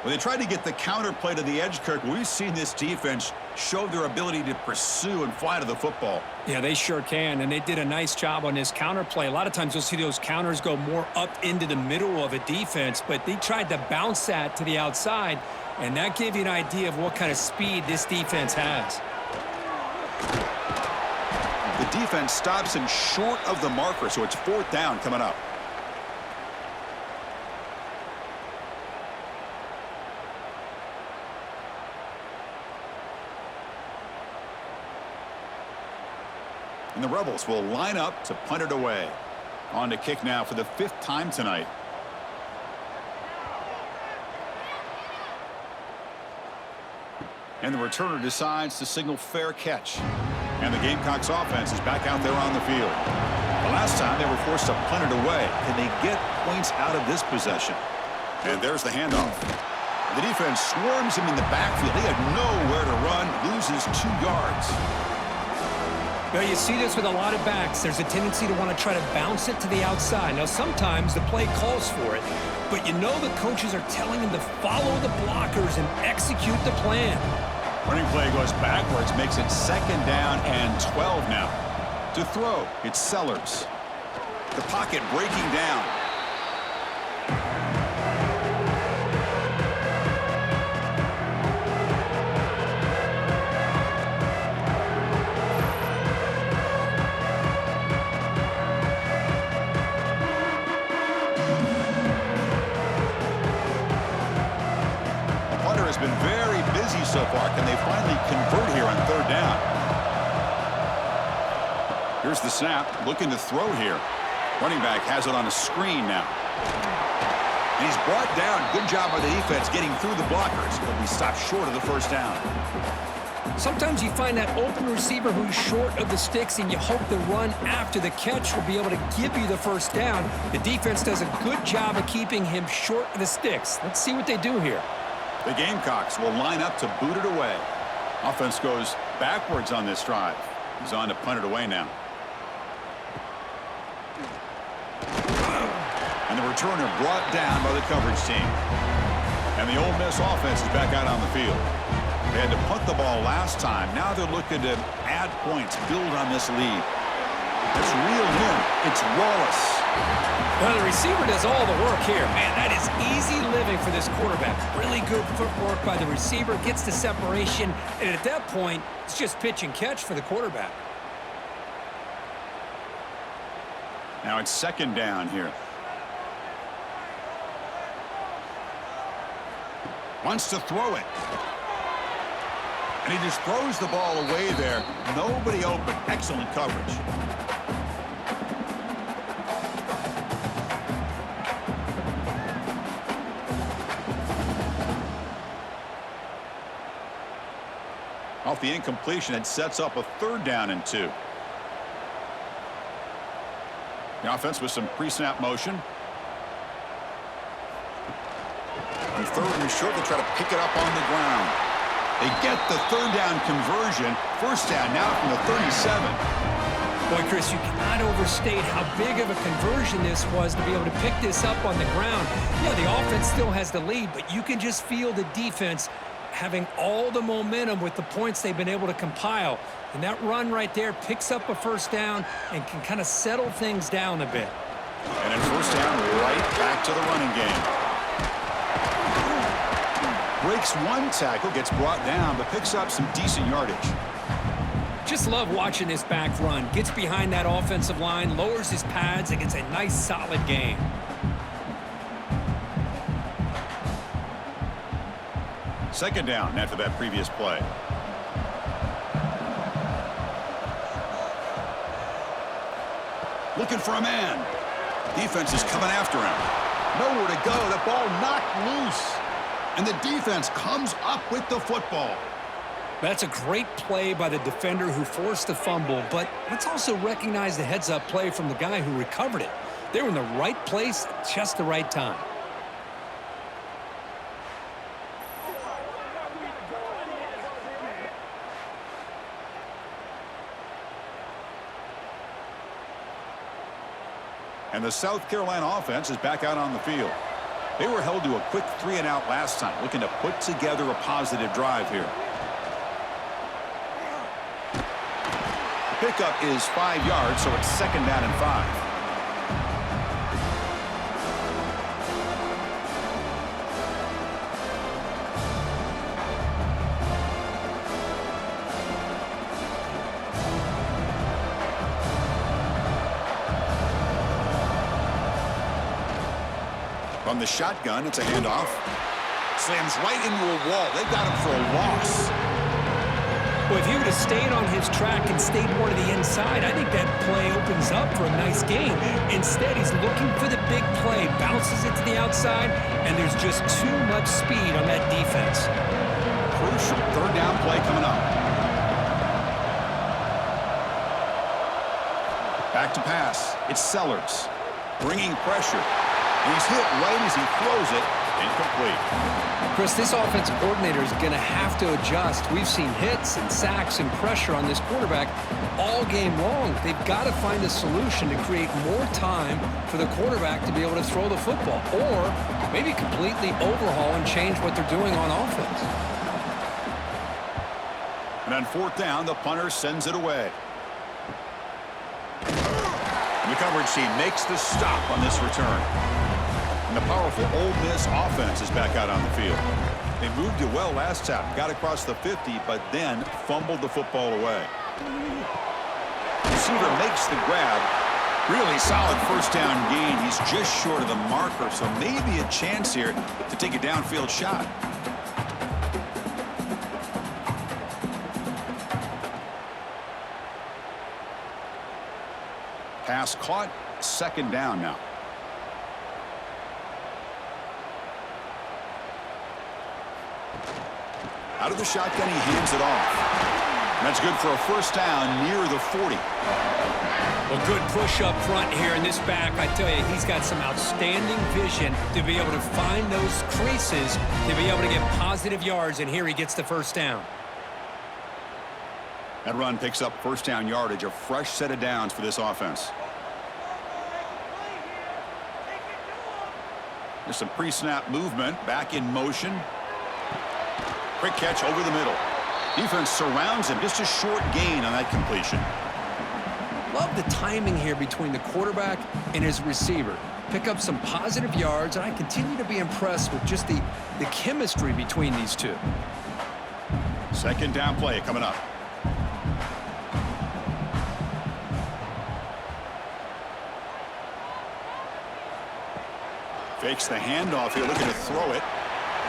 When they tried to get the counter play to the edge, Kirk, we've seen this defense show their ability to pursue and fly to the football. Yeah, they sure can, and they did a nice job on this counter play. A lot of times you'll see those counters go more up into the middle of a defense, but they tried to bounce that to the outside, and that gave you an idea of what kind of speed this defense has. The defense stops him short of the marker, so it's fourth down coming up. And the Rebels will line up to punt it away. On to kick now for the 5th time tonight. And the returner decides to signal fair catch. And the Gamecocks offense is back out there on the field. The last time they were forced to punt it away. Can they get points out of this possession? And there's the handoff. The defense swarms him in the backfield. He had nowhere to run, loses 2 yards. Well, you see this with a lot of backs. There's a tendency to want to try to bounce it to the outside. Now, sometimes the play calls for it, but you know the coaches are telling him to follow the blockers and execute the plan. Running play goes backwards, makes it second down and 12 now. To throw, it's Sellers. The pocket breaking down. Has been very busy so far. Can they finally convert here on third down? Here's the snap, looking to throw here. Running back has it on a screen now. And he's brought down. Good job by the defense getting through the blockers, but we stopped short of the first down. Sometimes you find that open receiver who's short of the sticks, and you hope the run after the catch will be able to give you the first down. The defense does a good job of keeping him short of the sticks. Let's see what they do here. The Gamecocks will line up to boot it away. Offense goes backwards on this drive. He's on to punt it away now. And the returner brought down by the coverage team. And the Ole Miss offense is back out on the field. They had to punt the ball last time. Now they're looking to add points, build on this lead. Let's reel in. It's Wallace. Well, the receiver does all the work here. Man, that is easy living for this quarterback. Really good footwork by the receiver, gets the separation, and at that point, it's just pitch and catch for the quarterback. Now it's second down here. Wants to throw it. And he just throws the ball away there. Nobody open. Excellent coverage. Off the incompletion, it sets up a 3rd down and 2. The offense with some pre-snap motion. On 3rd and short, they try to pick it up on the ground. They get the 3rd down conversion. 1st down now from the 37. Boy, Chris, you cannot overstate how big of a conversion this was to be able to pick this up on the ground. Yeah, the offense still has the lead, but you can just feel the defense having all the momentum with the points they've been able to compile. And that run right there picks up a 1st down and can kind of settle things down a bit. And then 1st down, right back to the running game. Breaks one tackle, gets brought down, but picks up some decent yardage. Just love watching this back run. Gets behind that offensive line, lowers his pads, and gets a nice, solid gain. Second down after that previous play. Looking for a man. Defense is coming after him. Nowhere to go. The ball knocked loose. And the defense comes up with the football. That's a great play by the defender who forced the fumble, but let's also recognize the heads-up play from the guy who recovered it. They were in the right place at just the right time. And the South Carolina offense is back out on the field. They were held to a quick 3-and-out last time, looking to put together a positive drive here. The pickup is 5 yards, so it's 2nd down and 5. From the shotgun, it's a handoff. Slams right into a wall. They got him for a loss. Well, if he would have stayed on his track and stayed more to the inside, I think that play opens up for a nice gain. Instead, he's looking for the big play, bounces it to the outside, and there's just too much speed on that defense. Crucial 3rd down play coming up. Back to pass. It's Sellers. Bringing pressure. And he's hit right as he throws it. Incomplete. Chris, this offensive coordinator is going to have to adjust. We've seen hits and sacks and pressure on this quarterback all game long. They've got to find a solution to create more time for the quarterback to be able to throw the football, or maybe completely overhaul and change what they're doing on offense. And on 4th down, the punter sends it away. And the coverage team makes the stop on this return. And the powerful Ole Miss offense is back out on the field. They moved it well last time, got across the 50, but then fumbled the football away. Receiver makes the grab. Really solid 1st down gain. He's just short of the marker, so maybe a chance here to take a downfield shot. Pass caught. 2nd down now. Out of the shotgun, he hands it off. And that's good for a 1st down near the 40. Well, good push up front here in this back. I tell you, he's got some outstanding vision to be able to find those creases, to be able to get positive yards, and here he gets the 1st down. That run picks up 1st down yardage, a fresh set of downs for this offense. There's some pre-snap movement, back in motion. Quick catch over the middle. Defense surrounds him. Just a short gain on that completion. love the timing here between the quarterback and his receiver. Pick up some positive yards, and I continue to be impressed with just the chemistry between these two. Second down play coming up. Fakes the handoff here, looking to throw it.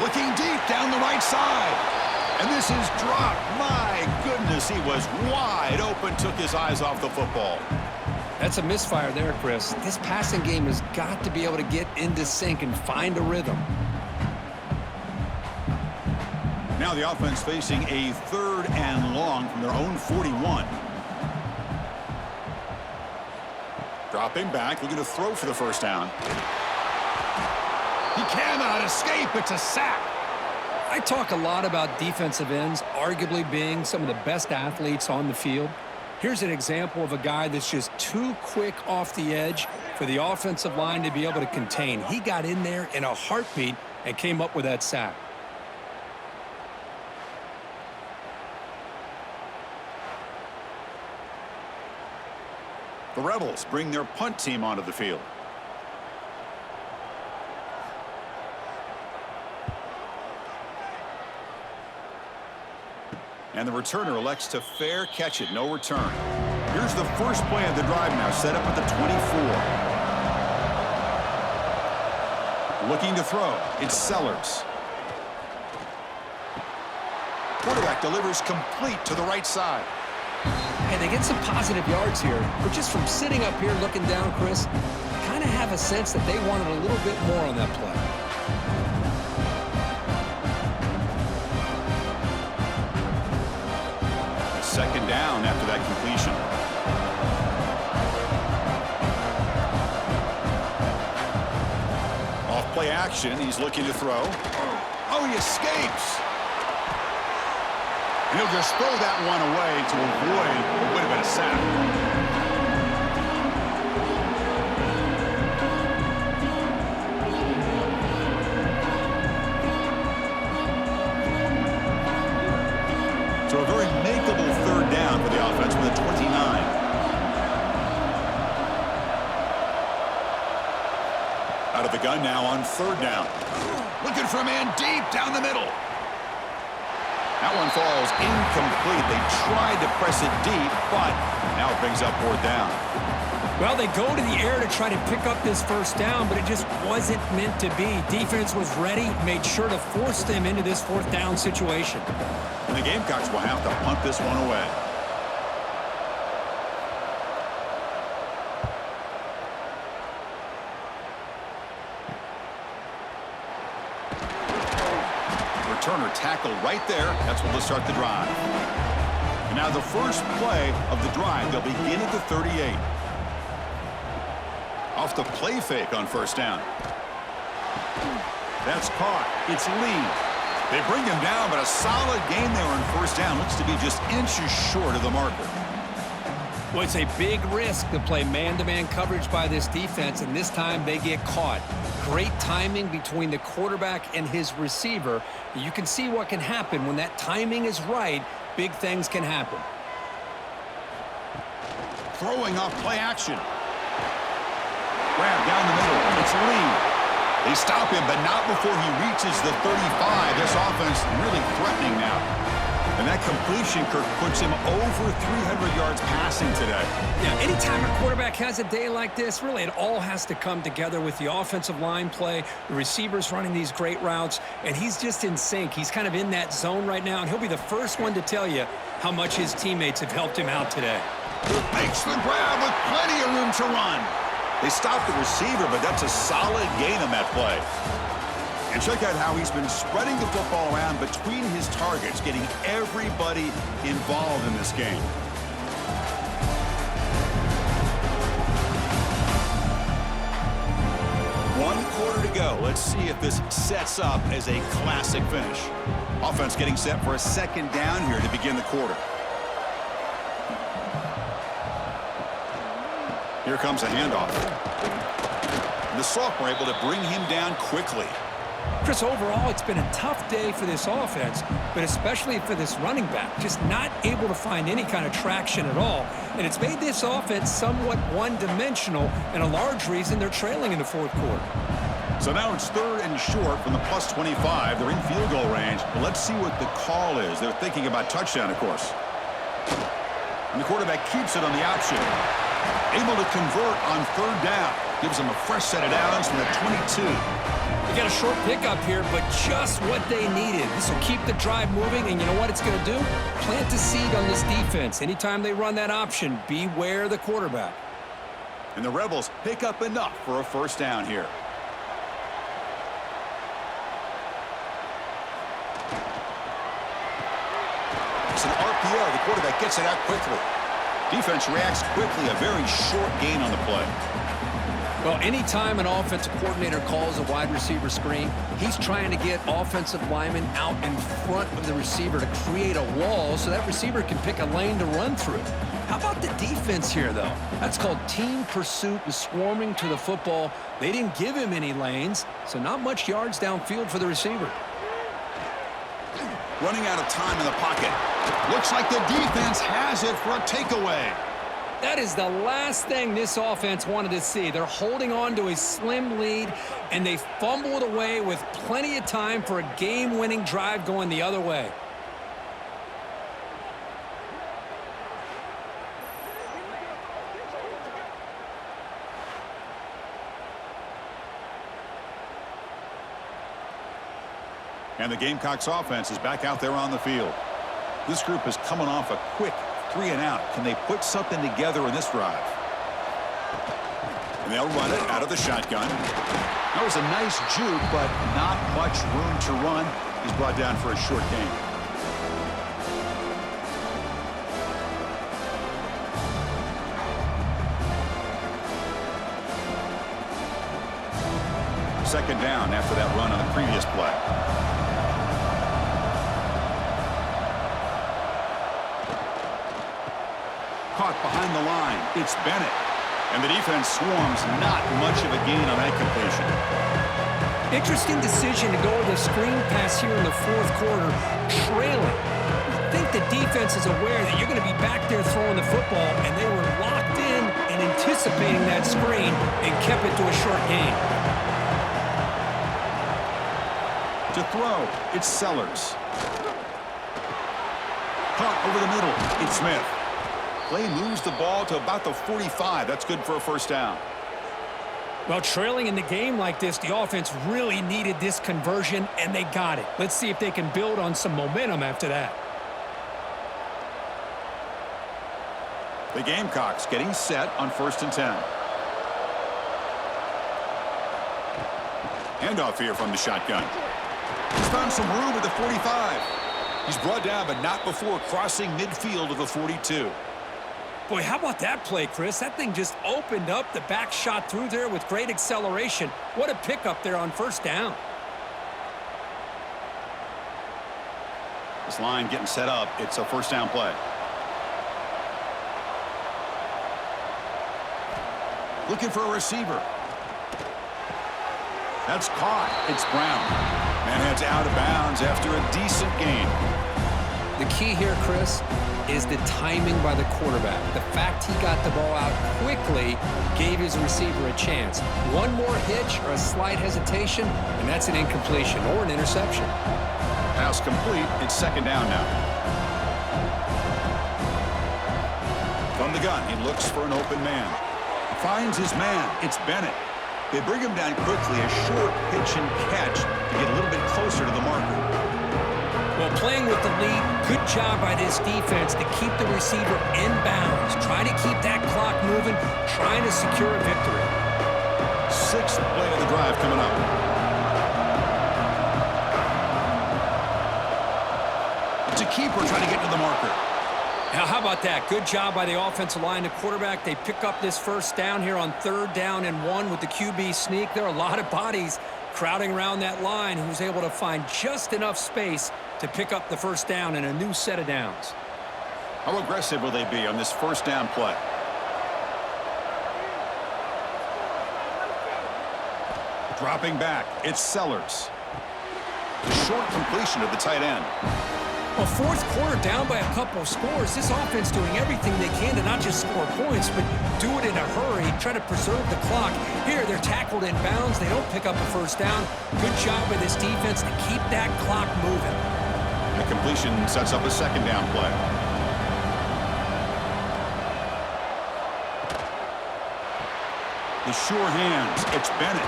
Looking deep down the right side. And this is dropped. My goodness, he was wide open, took his eyes off the football. That's a misfire there, Chris. This passing game has got to be able to get into sync and find a rhythm. Now the offense facing a 3rd and long from their own 41. Dropping back, looking to throw for the first down. He cannot escape. It's a sack. I talk a lot about defensive ends arguably being some of the best athletes on the field. Here's an example of a guy that's just too quick off the edge for the offensive line to be able to contain. He got in there in a heartbeat and came up with that sack. The Rebels bring their punt team onto the field. And the returner elects to fair catch it. No return. Here's the first play of the drive now, set up at the 24. Looking to throw. It's Sellers. Quarterback delivers complete to the right side. Hey, they get some positive yards here, but just from sitting up here looking down, Chris, I kind of have a sense that they wanted a little bit more on that play. Second down after that completion. Off play action. He's looking to throw. Oh, he escapes. And he'll just throw that one away to avoid what would have been a sack. So a very makeable 3rd down for the offense with a 29. Out of the gun now on 3rd down. Looking for a man deep down the middle. That one falls incomplete. They tried to press it deep, but now it brings up 4th down. Well, they go to the air to try to pick up this first down, but it just wasn't meant to be. Defense was ready, made sure to force them into this 4th down situation. And the Gamecocks will have to punt this one away. Returner tackled right there. That's what will start the drive. And now the first play of the drive, they'll begin at the 38. Off the play fake on first down. That's caught. It's Lee. They bring him down, but a solid gain there on first down. Looks to be just inches short of the marker. Well, it's a big risk to play man-to-man coverage by this defense, and this time they get caught. Great timing between the quarterback and his receiver. You can see what can happen when that timing is right. Big things can happen. Throwing off play action. Grab down the middle. It's Lee. They stop him, but not before he reaches the 35. This offense really threatening now. And that completion, Kirk, puts him over 300 yards passing today. Yeah, anytime a quarterback has a day like this, really it all has to come together with the offensive line play, the receivers running these great routes, and he's just in sync. He's kind of in that zone right now, and he'll be the first one to tell you how much his teammates have helped him out today. Makes the grab with plenty of room to run. They stopped the receiver, but that's a solid gain on that play. And check out how he's been spreading the football around between his targets, getting everybody involved in this game. One quarter to go. Let's see if this sets up as a classic finish. Offense getting set for a second down here to begin the quarter. Here comes a handoff. And the sophomore able to bring him down quickly. Chris, overall, it's been a tough day for this offense, but especially for this running back. Just not able to find any kind of traction at all. And it's made this offense somewhat one-dimensional, and a large reason they're trailing in the fourth quarter. So now it's 3rd and short from the plus 25. They're in field goal range. But let's see what the call is. They're thinking about touchdown, of course. And the quarterback keeps it on the option. Able to convert on 3rd down. Gives them a fresh set of downs from the 22. They got a short pickup here, but just what they needed. This will keep the drive moving, and you know what it's going to do? Plant a seed on this defense. Anytime they run that option, beware the quarterback. And the Rebels pick up enough for a first down here. It's an RPO. The quarterback gets it out quickly. Defense reacts quickly. A very short gain on the play. Well, anytime an offensive coordinator calls a wide receiver screen, he's trying to get offensive linemen out in front of the receiver to create a wall so that receiver can pick a lane to run through. How about the defense here, though? That's called team pursuit and swarming to the football. They didn't give him any lanes, so not much yards downfield for the receiver. Running out of time in the pocket. Looks like the defense has it for a takeaway. That is the last thing this offense wanted to see. They're holding on to a slim lead, and they fumbled away with plenty of time for a game-winning drive going the other way. And the Gamecocks offense is back out there on the field. This group is coming off a quick 3-and-out. Can they put something together in this drive? And they'll run it out of the shotgun. That was a nice juke, but not much room to run. He's brought down for a short gain. Second down after that run on the previous play. Caught behind the line. It's Bennett. And the defense swarms. Not much of a gain on that completion. Interesting decision to go with a screen pass here in the fourth quarter, trailing. I think the defense is aware that you're going to be back there throwing the football, and they were locked in and anticipating that screen and kept it to a short gain. To throw, it's Sellers. Caught over the middle. It's Smith. Play moves the ball to about the 45. That's good for a first down. Well, trailing in the game like this, the offense really needed this conversion, and they got it. Let's see if they can build on some momentum after that. The Gamecocks getting set on 1st and 10. Handoff here from the shotgun. He's found some room at the 45. He's brought down, but not before crossing midfield of the 42. Boy, how about that play, Chris? That thing just opened up. The back shot through there with great acceleration. What a pickup there on first down. This line getting set up. It's a first down play. Looking for a receiver. That's caught. It's Brown. And heads out of bounds after a decent gain. The key here, Chris, is the timing by the quarterback. The fact he got the ball out quickly gave his receiver a chance. One more hitch or a slight hesitation, and that's an incompletion or an interception. Pass complete. It's second down now. From the gun, he looks for an open man. Finds his man. It's Bennett. They bring him down quickly. A short pitch and catch to get a little bit closer to the marker. Well, playing with the lead, good job by this defense to keep the receiver in bounds. Try to keep that clock moving, trying to secure a victory. 6th play of the drive coming up. It's a keeper trying to get to the marker. Now, how about that? Good job by the offensive line. The quarterback, they pick up this first down here on 3rd down and 1 with the QB sneak. There are a lot of bodies crowding around that line who's able to find just enough space to pick up the first down in a new set of downs. How aggressive will they be on this first down play? Dropping back, it's Sellers. The short completion of the tight end. Well, fourth quarter down by a couple of scores. This offense doing everything they can to not just score points, but do it in a hurry, try to preserve the clock. Here, they're tackled in bounds. They don't pick up a first down. Good job by this defense to keep that clock moving. The completion sets up a second down play. The sure hands. It's Bennett.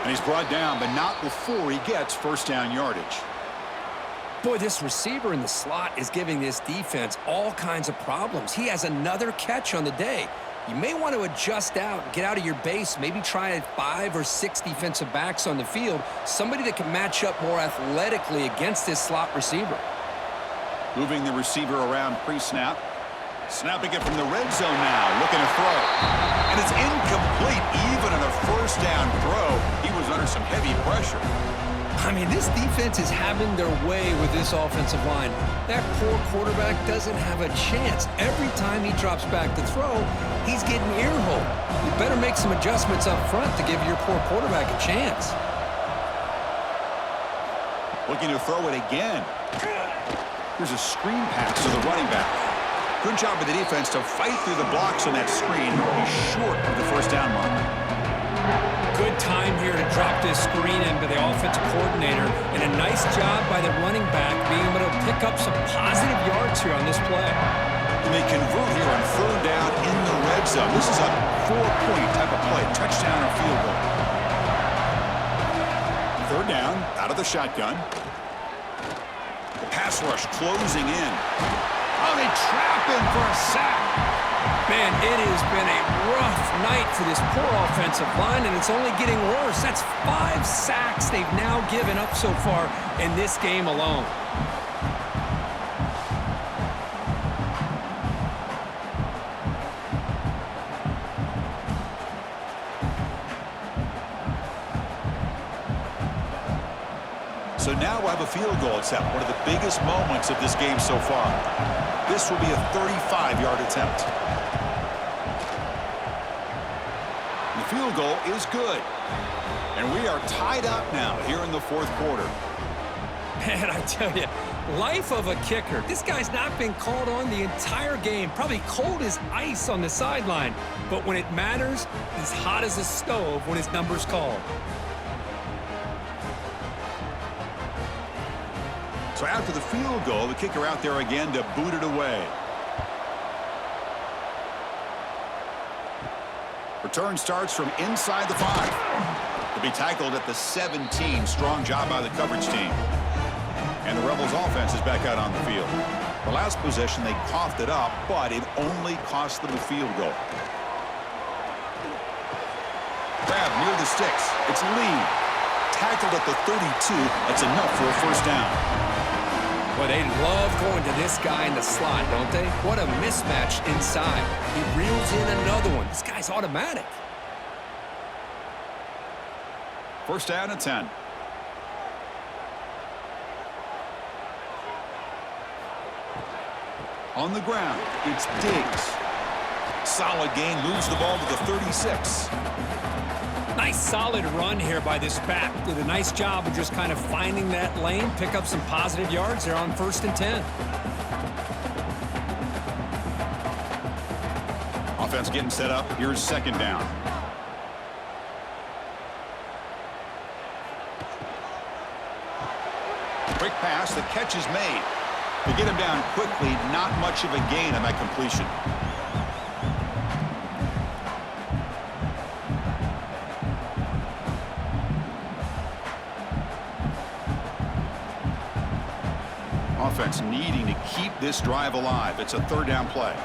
And he's brought down, but not before he gets first down yardage. Boy, this receiver in the slot is giving this defense all kinds of problems. He has another catch on the day. You may want to adjust out, get out of your base, maybe try 5 or 6 defensive backs on the field, somebody that can match up more athletically against this slot receiver. Moving the receiver around pre-snap. Snapping it from the red zone now, looking to throw. And it's incomplete, even on a first down throw. He was under some heavy pressure. I mean, this defense is having their way with this offensive line. That poor quarterback doesn't have a chance. Every time he drops back to throw, he's getting ear-holed. You better make some adjustments up front to give your poor quarterback a chance. Looking to throw it again. Here's a screen pass to the running back. Good job by the defense to fight through the blocks on that screen. He's short of the first down mark. Good time here to drop this screen in by the offensive coordinator, and a nice job by the running back being able to pick up some positive yards here on this play. And they convert here on third down in the red zone. This is a 4-point type of play, touchdown or field goal. Third down, out of the shotgun. The pass rush closing in. Oh, they trap him for a sack. Man, it has been a rough night for this poor offensive line, and it's only getting worse. That's 5 sacks they've now given up so far in this game alone. So now we'll have a field goal attempt, one of the biggest moments of this game so far. This will be a 35-yard attempt. The field goal is good. And we are tied up now here in the fourth quarter. Man, I tell you, life of a kicker. This guy's not been called on the entire game. Probably cold as ice on the sideline. But when it matters, he's hot as a stove when his number's called. So after the field goal, the kicker out there again to boot it away. Return starts from inside the 5. To be tackled at the 17. Strong job by the coverage team. And the Rebels offense is back out on the field. The last possession, they coughed it up, but it only cost them a field goal. Grab near the sticks. It's Lee. Tackled at the 32. That's enough for a first down. Well, they love going to this guy in the slot, don't they? What a mismatch inside. He reels in another one. This guy's automatic. First down and 10. On the ground, it's Diggs. Solid gain, moves the ball to the 36. Nice solid run here by this back. Did a nice job of just kind of finding that lane, pick up some positive yards there on 1st and 10. Offense getting set up. Here's second down. Quick pass. The catch is made. They get him down quickly. Not much of a gain on that completion. Offense needing to keep this drive alive. It's a third down play.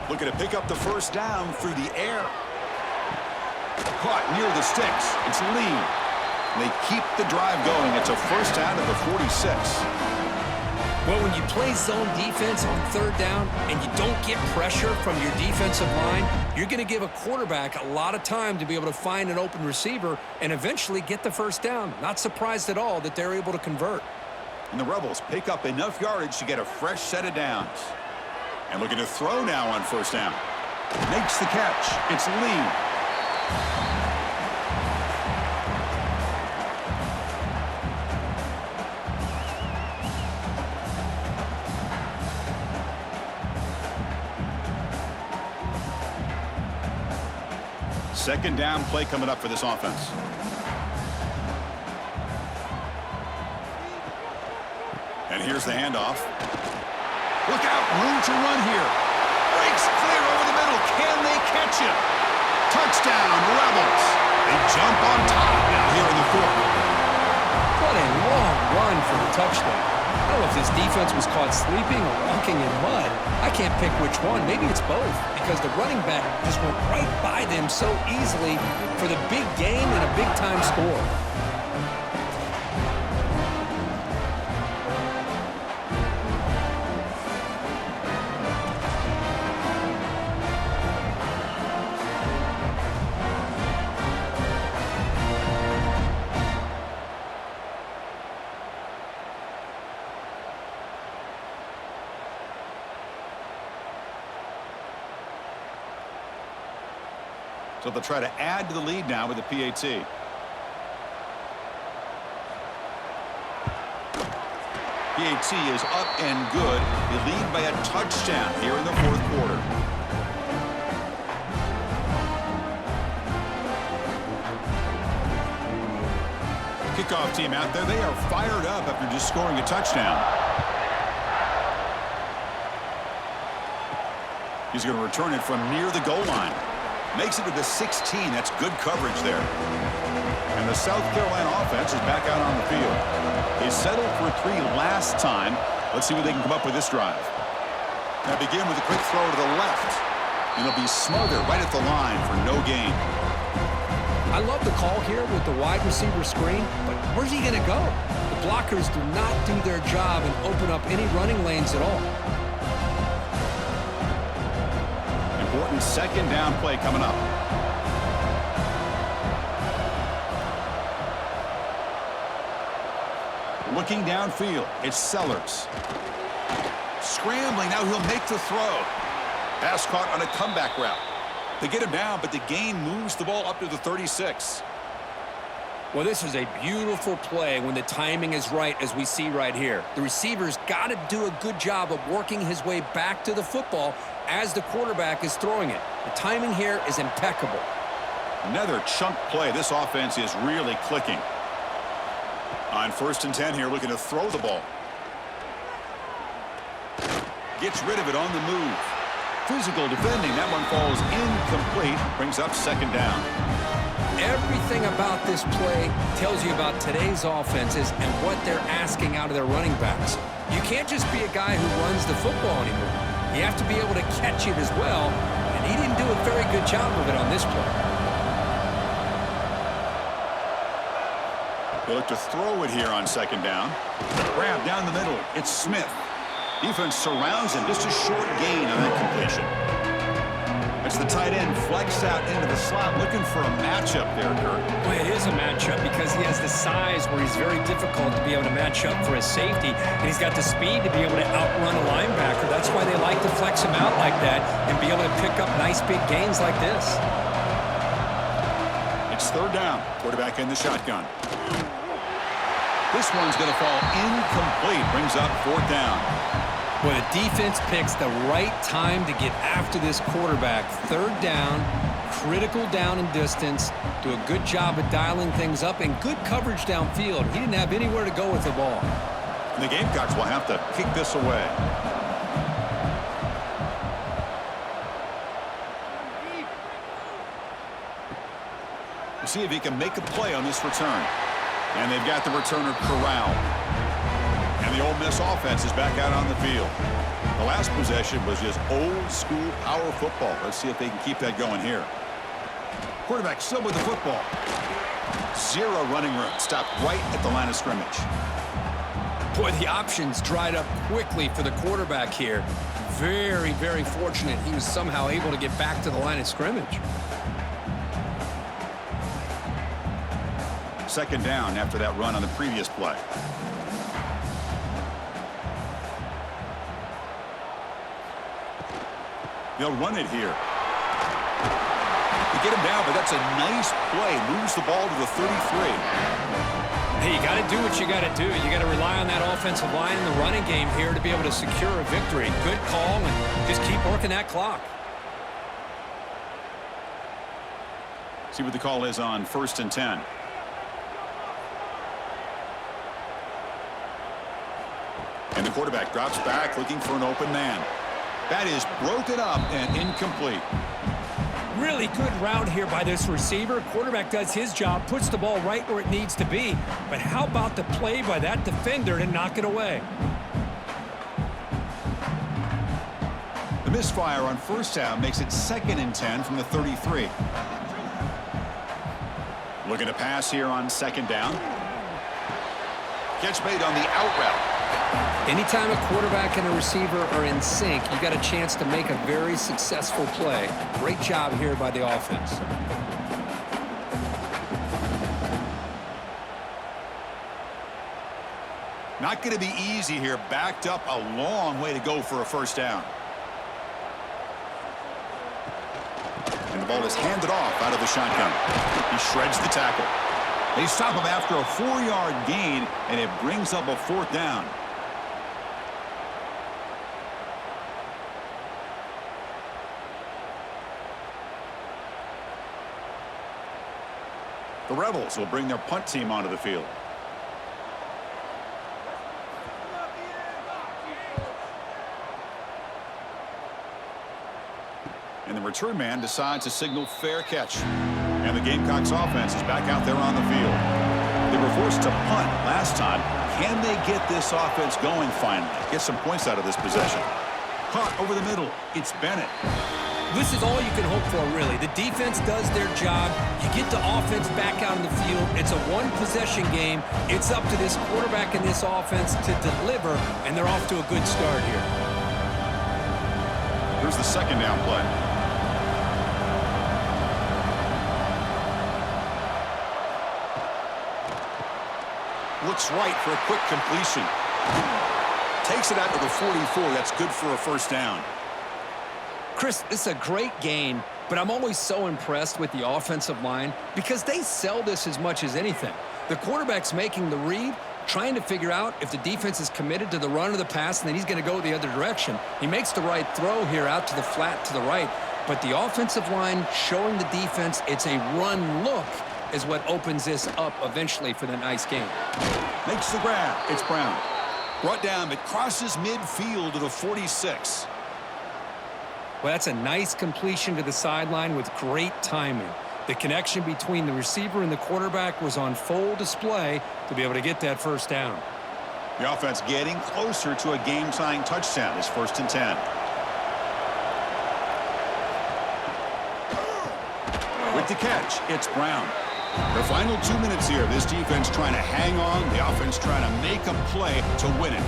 Looking to pick up the first down through the air. Caught near the sticks. It's Lee. They keep the drive going. It's a first down at the 46. Well, when you play zone defense on third down and you don't get pressure from your defensive line, you're going to give a quarterback a lot of time to be able to find an open receiver and eventually get the first down. Not surprised at all that they're able to convert. And the Rebels pick up enough yardage to get a fresh set of downs. And looking to throw now on first down. Makes the catch. It's Lee. Second down play coming up for this offense. And here's the handoff. Look out, room to run here. Breaks clear over the middle. Can they catch him? Touchdown, Rebels. They jump on top now here in the fourth. What a long run for the touchdown. I don't know if this defense was caught sleeping or walking in mud. I can't pick which one. Maybe it's both, because the running back just went right by them so easily for the big gain and a big-time score. So they'll try to add to the lead now with the PAT. PAT is up and good. They lead by a touchdown here in the fourth quarter. Kickoff team out there. They are fired up after just scoring a touchdown. He's going to return it from near the goal line. Makes it to the 16. That's good coverage there. And the South Carolina offense is back out on the field. They settled for 3 last time. Let's see what they can come up with this drive. Now begin with a quick throw to the left. And it'll be smothered right at the line for no gain. I love the call here with the wide receiver screen, but where's he going to go? The blockers do not do their job and open up any running lanes at all. Important second down play coming up. Looking downfield, it's Sellers. Scrambling, now he'll make the throw. Pass caught on a comeback route. They get him down, but the gain moves the ball up to the 36. Well, this is a beautiful play when the timing is right, as we see right here. The receiver's got to do a good job of working his way back to the football as the quarterback is throwing it. The timing here is impeccable. Another chunk play. This offense is really clicking. On 1st and 10 here, looking to throw the ball. Gets rid of it on the move. Physical defending. That one falls incomplete. Brings up second down. Everything about this play tells you about today's offenses and what they're asking out of their running backs. You can't just be a guy who runs the football anymore. You have to be able to catch it as well, and he didn't do a very good job of it on this play. They look to throw it here on second down. Grab down the middle. It's Smith. Defense surrounds him. Just a short gain on that completion. It's the tight end flex out into the slot, looking for a matchup there, Kurt. Well, it is a matchup because he has the size where he's very difficult to be able to match up for his safety, and he's got the speed to be able to outrun a linebacker. That's why they like to flex him out like that and be able to pick up nice big gains like this. It's third down. Quarterback in the shotgun. This one's going to fall incomplete. Brings up fourth down. Well, the defense picks the right time to get after this quarterback. Third down, critical down and distance. Do a good job of dialing things up and good coverage downfield. He didn't have anywhere to go with the ball. And the Gamecocks will have to kick this away. We'll see if he can make a play on this return. And they've got the returner corralled. And the Ole Miss offense is back out on the field. The last possession was just old-school power football. Let's see if they can keep that going here. Quarterback still with the football. 0 running room. Stopped right at the line of scrimmage. Boy, the options dried up quickly for the quarterback here. Very, very fortunate he was somehow able to get back to the line of scrimmage. Second down after that run on the previous play. They'll run it here. They get him down, but that's a nice play. Moves the ball to the 33. Hey, you got to do what you got to do. You got to rely on that offensive line in the running game here to be able to secure a victory. Good call, and just keep working that clock. See what the call is on 1st and 10. And the quarterback drops back looking for an open man. That is broken up and incomplete. Really good route here by this receiver. Quarterback does his job, puts the ball right where it needs to be. But how about the play by that defender to knock it away? The misfire on 1st down makes it 2nd and 10 from the 33. Looking to pass here on 2nd down. Catch made on the out route. Anytime a quarterback and a receiver are in sync, you got a chance to make a very successful play. Great job here by the offense. Not going to be easy here. Backed up a long way to go for a 1st down. And the ball is handed off out of the shotgun. He shreds the tackle. They stop him after a 4-yard gain, and it brings up a 4th down. The Rebels will bring their punt team onto the field. And the return man decides to signal fair catch. And the Gamecocks offense is back out there on the field. They were forced to punt last time. Can they get this offense going finally? Get some points out of this possession. Caught over the middle. It's Bennett. This is all you can hope for, really. The defense does their job. You get the offense back out in the field. It's a one-possession game. It's up to this quarterback and this offense to deliver, and they're off to a good start here. Here's the 2nd down play. Looks right for a quick completion. Takes it out to the 44. That's good for a 1st down. Chris, this is a great game, but I'm always so impressed with the offensive line because they sell this as much as anything. The quarterback's making the read, trying to figure out if the defense is committed to the run or the pass, and then he's going to go the other direction. He makes the right throw here out to the flat to the right, but the offensive line showing the defense it's a run look is what opens this up eventually for the nice game. Makes the grab. It's Brown. Brought down, but crosses midfield to the 46. Well, that's a nice completion to the sideline with great timing. The connection between the receiver and the quarterback was on full display to be able to get that 1st down. The offense getting closer to a game-tying touchdown. It's 1st and 10. With the catch, it's Brown. The final 2 minutes here. This defense trying to hang on. The offense trying to make a play to win it.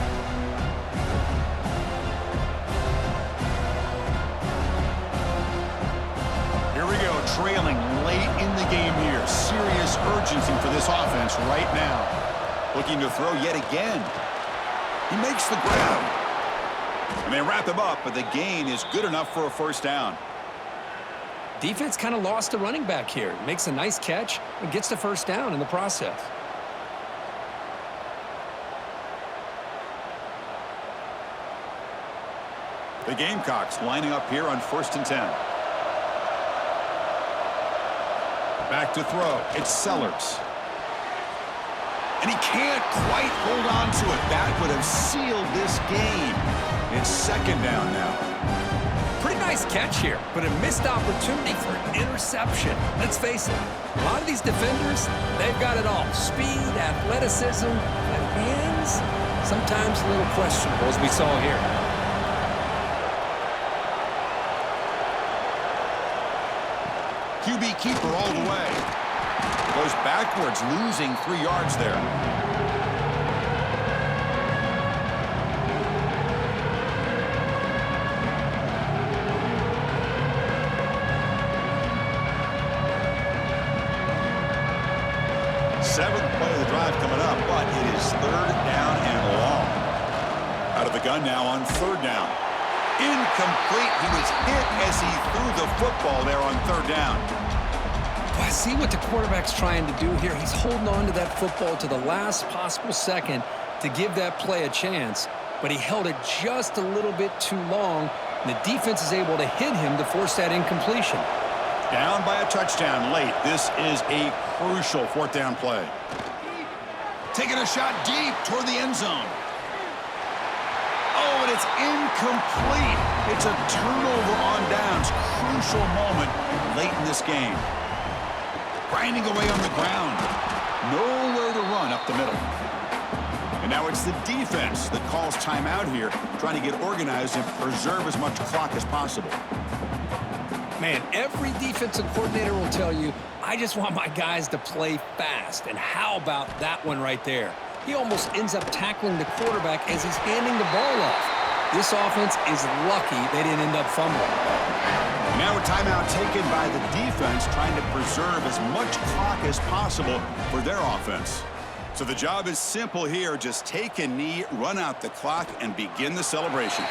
Trailing late in the game here. Serious urgency for this offense right now. Looking to throw yet again. He makes the grab. And they wrap him up, but the gain is good enough for a 1st down. Defense kind of lost a running back here. Makes a nice catch and gets the 1st down in the process. The Gamecocks lining up here on 1st and 10. Back to throw. It's Sellers. And he can't quite hold on to it. That would have sealed this game. It's 2nd down now. Pretty nice catch here, but a missed opportunity for an interception. Let's face it, a lot of these defenders, they've got it all. Speed, athleticism, but hands, sometimes a little questionable, as we saw here. QB keeper all the way. Goes backwards, losing 3 yards there. Seventh play of the drive coming up, but it is 3rd down and long. Out of the gun now on 3rd down. Incomplete. He was hit as he threw the football there on 3rd down. Well, I see what the quarterback's trying to do here. He's holding on to that football to the last possible second to give that play a chance, but he held it just a little bit too long, and the defense is able to hit him to force that incompletion. Down by a touchdown late. This is a crucial fourth down play. Taking a shot deep toward the end zone. Oh, and it's incomplete. It's a turnover on downs. Crucial moment late in this game. Grinding away on the ground. Nowhere to run up the middle. And now it's the defense that calls timeout here, trying to get organized and preserve as much clock as possible. Man, every defensive coordinator will tell you, I just want my guys to play fast. And how about that one right there? He almost ends up tackling the quarterback as he's handing the ball off. This offense is lucky they didn't end up fumbling. Now a timeout taken by the defense, trying to preserve as much clock as possible for their offense. So the job is simple here. Just take a knee, run out the clock, and begin the celebration.